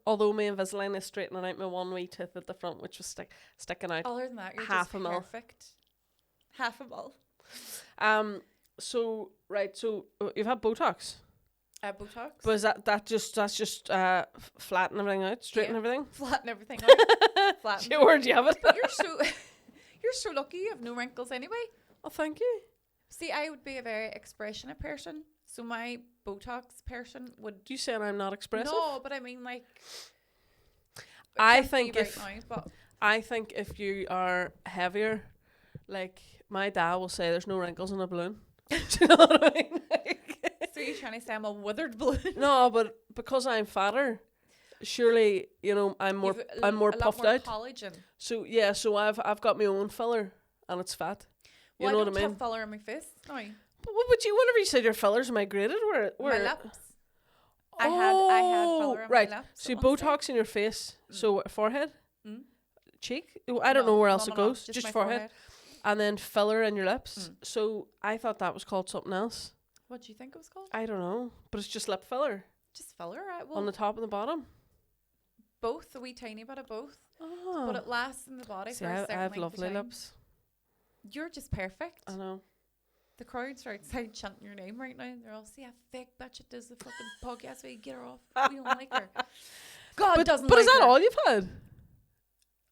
although my Invisalign is straightening out my one wee tooth at the front, which was sticking out. Other than that, you're half just a mil. Perfect. Half a mil. So, right. So, you've had Botox. Botox. But is that's just flatten everything out, straighten everything? Flatten everything out. Flatten. Where do you have it? But you're so lucky you have no wrinkles anyway. Oh, thank you. See, I would be a very expressionate person. So my Botox person would... You saying I'm not expressive? No, but I mean like... I think if you are heavier, like my dad will say there's no wrinkles in a balloon. Do you know what I mean? So you're trying to say I'm a withered balloon? No, but because I'm fatter, surely, I'm more puffed out. Collagen. So yeah, so I've got my own filler and it's fat. You know what I mean? I don't have filler on my face. No. But what would you? Whenever you said your fillers migrated, where my lips? I had filler on my lips. So Botox in your face. So forehead, cheek. I don't know where else it goes. Just forehead. And then filler in your lips. So I thought that was called something else. What do you think it was called? I don't know, but it's just lip filler. Just filler, right? Well, on the top and the bottom. Both, a wee tiny bit of both. Oh. But it lasts in the body for a certain I have lovely time. lips. You're just perfect. I know. The crowds are outside chanting your name right now. They're all, see how fake Butch it does the fucking podcast. We get her off. We don't like her. God doesn't like her. But is that all you've had?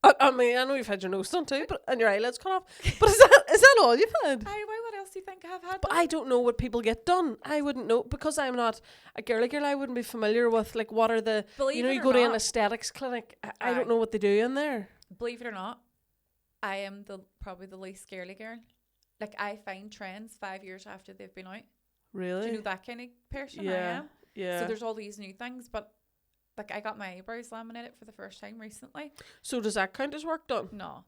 I mean, I know you've had your nose done too, and your eyelids cut off. But is that all you've had? What else do you think I have had? But I don't know what people get done. I wouldn't know because I'm not a girly girl. I wouldn't be familiar with like what are the you go to an aesthetics clinic. I don't know what they do in there. Believe it or not, I am probably the least girly girl. Like I find trends 5 years after they've been out. Really? Do you know that kind of person I am? Yeah. So there's all these new things, but like I got my eyebrows laminated for the first time recently. So does that count as work done? No.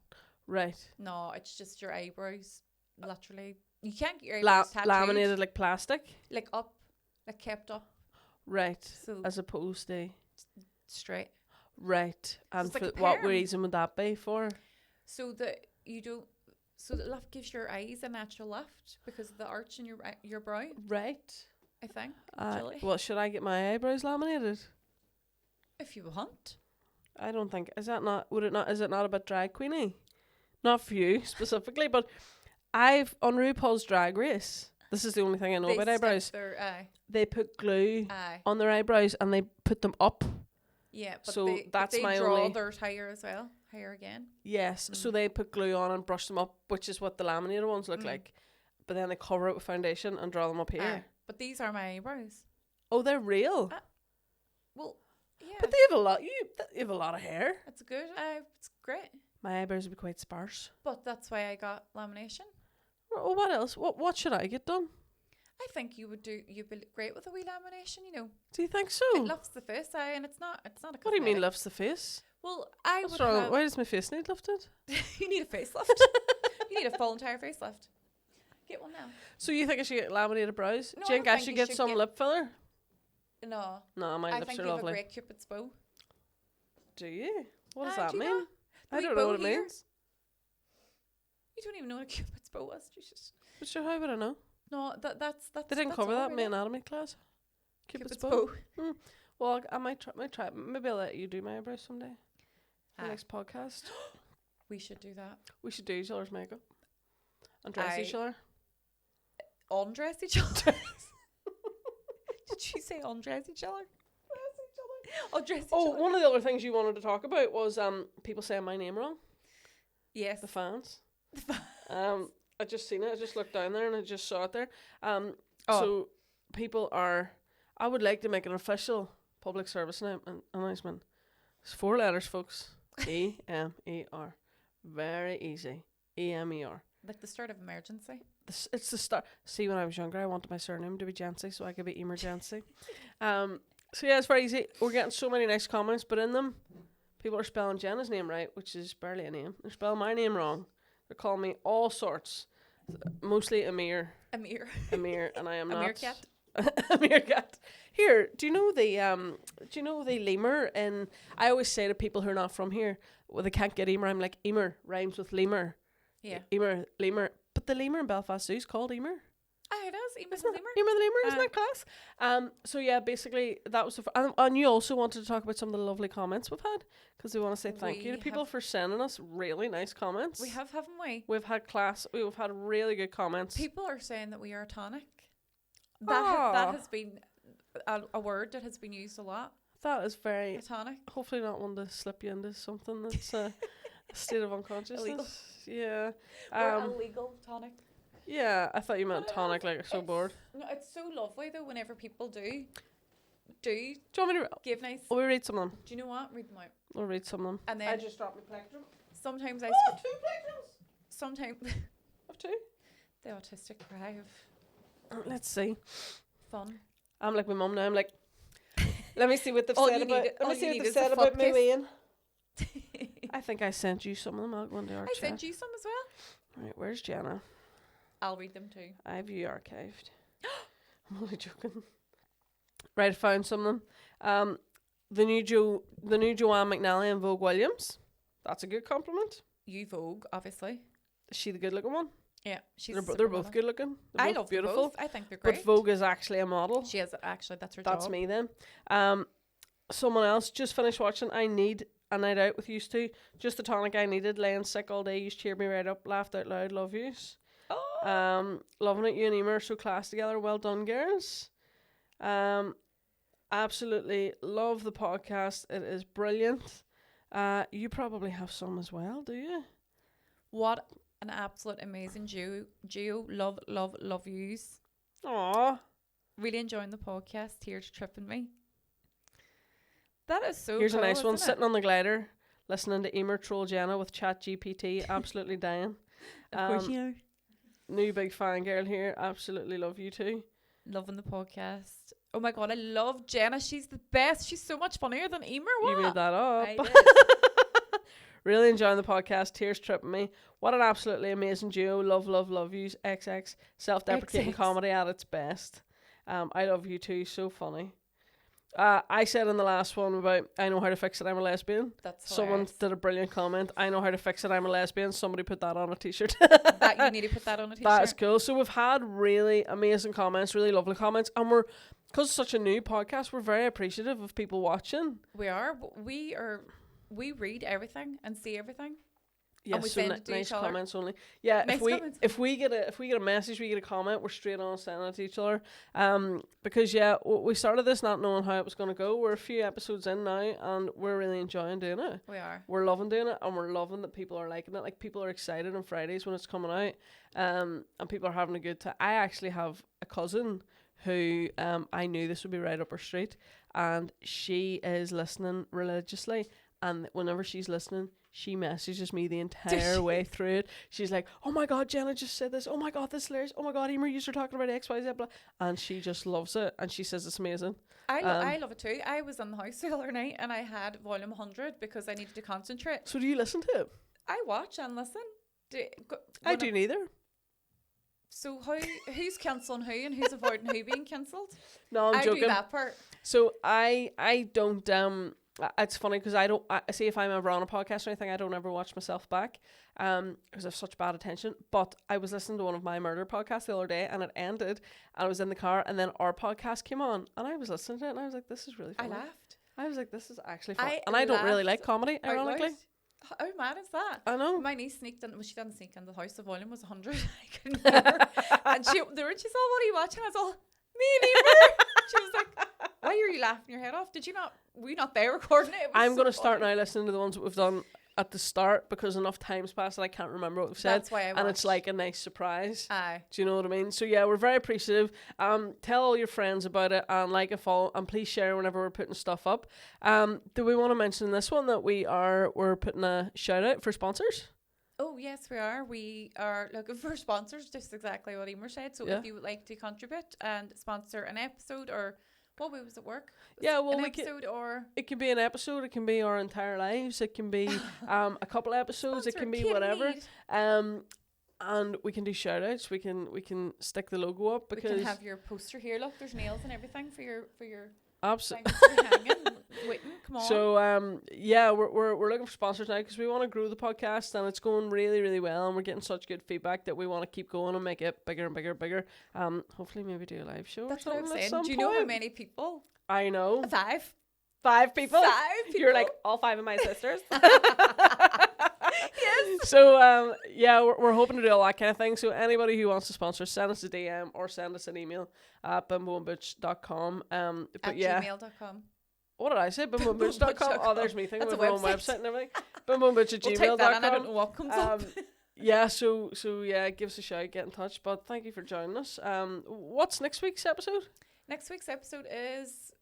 Right. No, it's just your eyebrows. Literally, you can't get your eyebrows tattooed. Laminated like plastic. Like kept up. Right. So as opposed to straight. Right. And for what reason would that be for? So that you don't. So the lift gives your eyes a natural lift because of the arch in your brow. Right. I think. Well, should I get my eyebrows laminated? If you want. I don't think, is it not a bit drag queeny? Not for you specifically, but on RuPaul's Drag Race, this is the only thing I know about eyebrows. They put glue on their eyebrows and they put them up. Yeah, but so that's they my draw only... theirs higher as well. Higher again. Yes, so they put glue on and brush them up, which is what the laminated ones look like. But then they cover it with foundation and draw them up here. But these are my eyebrows. Oh, they're real? Well, yeah. But they have a lot. You have a lot of hair. It's good. It's great. My eyebrows would be quite sparse. But that's why I got lamination. Well, what else? What should I get done? I think you'd be great with a wee lamination, you know. Do you think so? It lifts the face, and it's not a cosmetic. What do you mean lifts the face? Well, What's wrong? Why does my face need lifted? You need a facelift. You need a full entire facelift. Get one now. So you think I should get laminated brows? No, Do you think I should get some lip filler? No. No, my lips are lovely. I think you have a great Cupid's bow. Do you? What does that mean? Know? I don't know what it means. You don't even know what a Cupid's bow was, Jesus. But sure, how would I know? No, that's. They didn't cover that in my anatomy class. Cupid's bow. Well, I might try. Maybe I'll let you do my eyebrows someday. For the next podcast. We should do that. We should do each other's makeup. Undress each other. Undress each other? Did you say undress each other? Undress each other. One of the other things you wanted to talk about was people saying my name wrong. Yes. The fans. I just seen it. I just looked down there and I just saw it there. So people are... I would like to make an official public service announcement. It's 4 letters, folks. E-M-E-R. Very easy. E-M-E-R. Like the start of emergency. It's the start. See, when I was younger, I wanted my surname to be Jency, so I could be Emer Jenna. So yeah, it's very easy. We're getting so many nice comments, but in them, people are spelling Jenna's name right, which is barely a name. They're spelling my name wrong. They're calling me all sorts. Mostly Emer, and I am not. Cat. Cat. Here, do you know the lemur? And I always say to people who are not from here, well, they can't get Emer. I'm like, Emer rhymes with lemur. Yeah. Emer, lemur. But the lemur in Belfast Zoo is called Emer. It is. Emer the lemur. Emer the lemur, isn't that class? So yeah, basically that was and you also wanted to talk about some of the lovely comments we've had, because we want to say thank you to people for sending us really nice comments. We have, haven't we? We've had we've had really good comments. People are saying that we are tonic. That has been a word that has been used a lot. That is very tonic. Hopefully not one to slip you into something that's a state of unconsciousness. Illegal. Yeah. Or illegal tonic. Yeah, I thought you meant tonic, like so bored. No, it's so lovely though whenever people do. Do you want me to give nice? We'll read some of them. Do you know what? Read them out. We'll read some of them. And then I just dropped my plectrum. Sometimes 2 plectrums. Sometimes of 2. The autistic cry of. Let's see. Fun. I'm like my mum now. I'm like, let me see what they've said about. Let me see what they've said about me, Ian. I think I sent you some of them. I'll go into our chat. I sent you some as well. Right, where's Jenna? I'll read them too. I have you archived. I'm only joking. Right, I found some of them. The new Joanne McNally and Vogue Williams. That's a good compliment. You Vogue, obviously. Is she the good looking one? Yeah, they're both good looking. I love beautiful. Both. I think they're great. But Vogue is actually a model. She is actually. That's her job. That's me then. Someone else just finished watching I Need a Night Out with Yous Two. Just the tonic I needed. Laying sick all day. Yous cheered me right up. Laughed out loud. Love yous. Oh. Loving it. You and Emer are so class together. Well done, girls. Absolutely love the podcast. It is brilliant. You probably have some as well, do you? What an absolute amazing duo. Love yous. Aww. Really enjoying the podcast. Tears tripping me. That is so Here's cool, a nice one. it? Sitting on the glider, listening to Emer troll Jenna with ChatGPT. Absolutely dying. Of course you are. New big fan girl here. Absolutely love you too. Loving the podcast. Oh my god, I love Jenna. She's the best. She's so much funnier than Emer. What? You made that up. I did. Really enjoying the podcast. Tears tripping me. What an absolutely amazing duo. Love yous. XX. Self-deprecating XX. comedy at its best. I love you too. So funny. I said in the last one about I know how to fix it, I'm a lesbian. That's Someone hilarious. did a brilliant comment. I know how to fix it, I'm a lesbian. Somebody put that on a t-shirt. That you need to put that on a t-shirt. That is cool. So we've had really amazing comments, really lovely comments, and because it's such a new podcast, we're very appreciative of people watching. We are. We are we read everything and see everything. Yes, and we so send it to nice each other. comments only. Yeah, Nice comments. if we get a message, we get a comment, we're straight on sending it to each other. Because we started this not knowing how it was going to go. We're a few episodes in now, and we're really enjoying doing it. We are. We're loving doing it, and we're loving that people are liking it. Like, people are excited on Fridays when it's coming out, and people are having a good time. I actually have a cousin who I knew this would be right up her street, and she is listening religiously. And whenever she's listening, she messages me the entire way through it. She's like, "Oh my God, Jenna just said this. Oh my God, this is hilarious. Oh my God, Emer, you're talking about X, Y, Z, blah." And she just loves it. And she says it's amazing. I love it too. I was in the house the other night and I had volume 100 because I needed to concentrate. So do you listen to it? I watch and listen. I do neither. So who's cancelling who and who's avoiding who being cancelled? No, I'm joking. I do that part. So I don't it's funny because I see if I'm ever on a podcast or anything, I don't ever watch myself back because I have such bad attention. But I was listening to one of my murder podcasts the other day and it ended and I was in the car and then our podcast came on and I was listening to it and I was like, this is really funny. I laughed. I was like, this is actually fun. And I don't really like comedy, ironically. How mad is that? I know. My niece sneaked in. Well, she didn't sneak in the house. The volume was 100. I could never. And she saw, "What are you watching?" I was all, "Me and Emer." She was like, "Why are you laughing your head off? Did you not? Were you not there recording it?" I'm going to start now listening to the ones that we've done at the start because enough time's passed and I can't remember what we've said. That's why I watched. And it's like a nice surprise. Aye. Do you know what I mean? So yeah, we're very appreciative. Tell all your friends about it and like and follow and please share whenever we're putting stuff up. Do we want to mention this one that we're putting a shout out for sponsors? Oh yes, we are. We are looking for sponsors, just exactly what Emer said. So if you would like to contribute and sponsor an episode or what way was it work? It can be an episode, it can be our entire lives, it can be a couple episodes, it can be whatever. And we can do shout outs, we can stick the logo up because we can have your poster here. Look, there's nails and everything for your absolutely hanging. Waiting, come on. So we're looking for sponsors now because we want to grow the podcast and it's going really, really well and we're getting such good feedback that we want to keep going and make it bigger and bigger and bigger. Hopefully maybe do a live show. That's or what I'm something saying. Do you know how many people? I know. 5 people. 5 people. You're like all 5 of my sisters. Yes. So we're hoping to do all that kind of thing. So anybody who wants to sponsor, send us a DM or send us an email at bimboandbutch.com. But yeah. gmail.com. What did I say? Bimboandbutch.com. Oh, there's me thinking That's of our own website and everything. Bimboandbutch@gmail.com. I don't know what comes up. Yeah, so yeah, give us a shout, get in touch. But thank you for joining us. What's next week's episode? Next week's episode is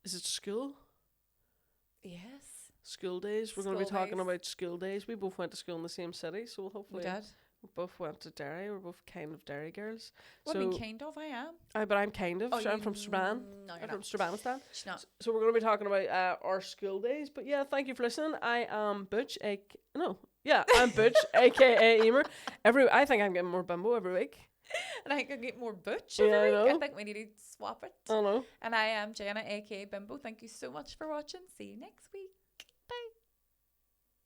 it school? Yes. School days. We're going to be talking about school days. We both went to school in the same city, so hopefully we both went to Derry. We're both kind of Derry girls. Well, I mean, kind of, I am. But I'm kind of. Oh, so I'm from Strabane. No, you're I'm not. from Strabanistan. She's not. So we're going to be talking about our school days. But yeah, thank you for listening. I am Butch. I'm Butch, aka Emer. I think I'm getting more Bimbo every week. And I can get more Butch Yeah, every I week. know. I think we need to swap it. I know. And I am Jenna, aka Bimbo. Thank you so much for watching. See you next week.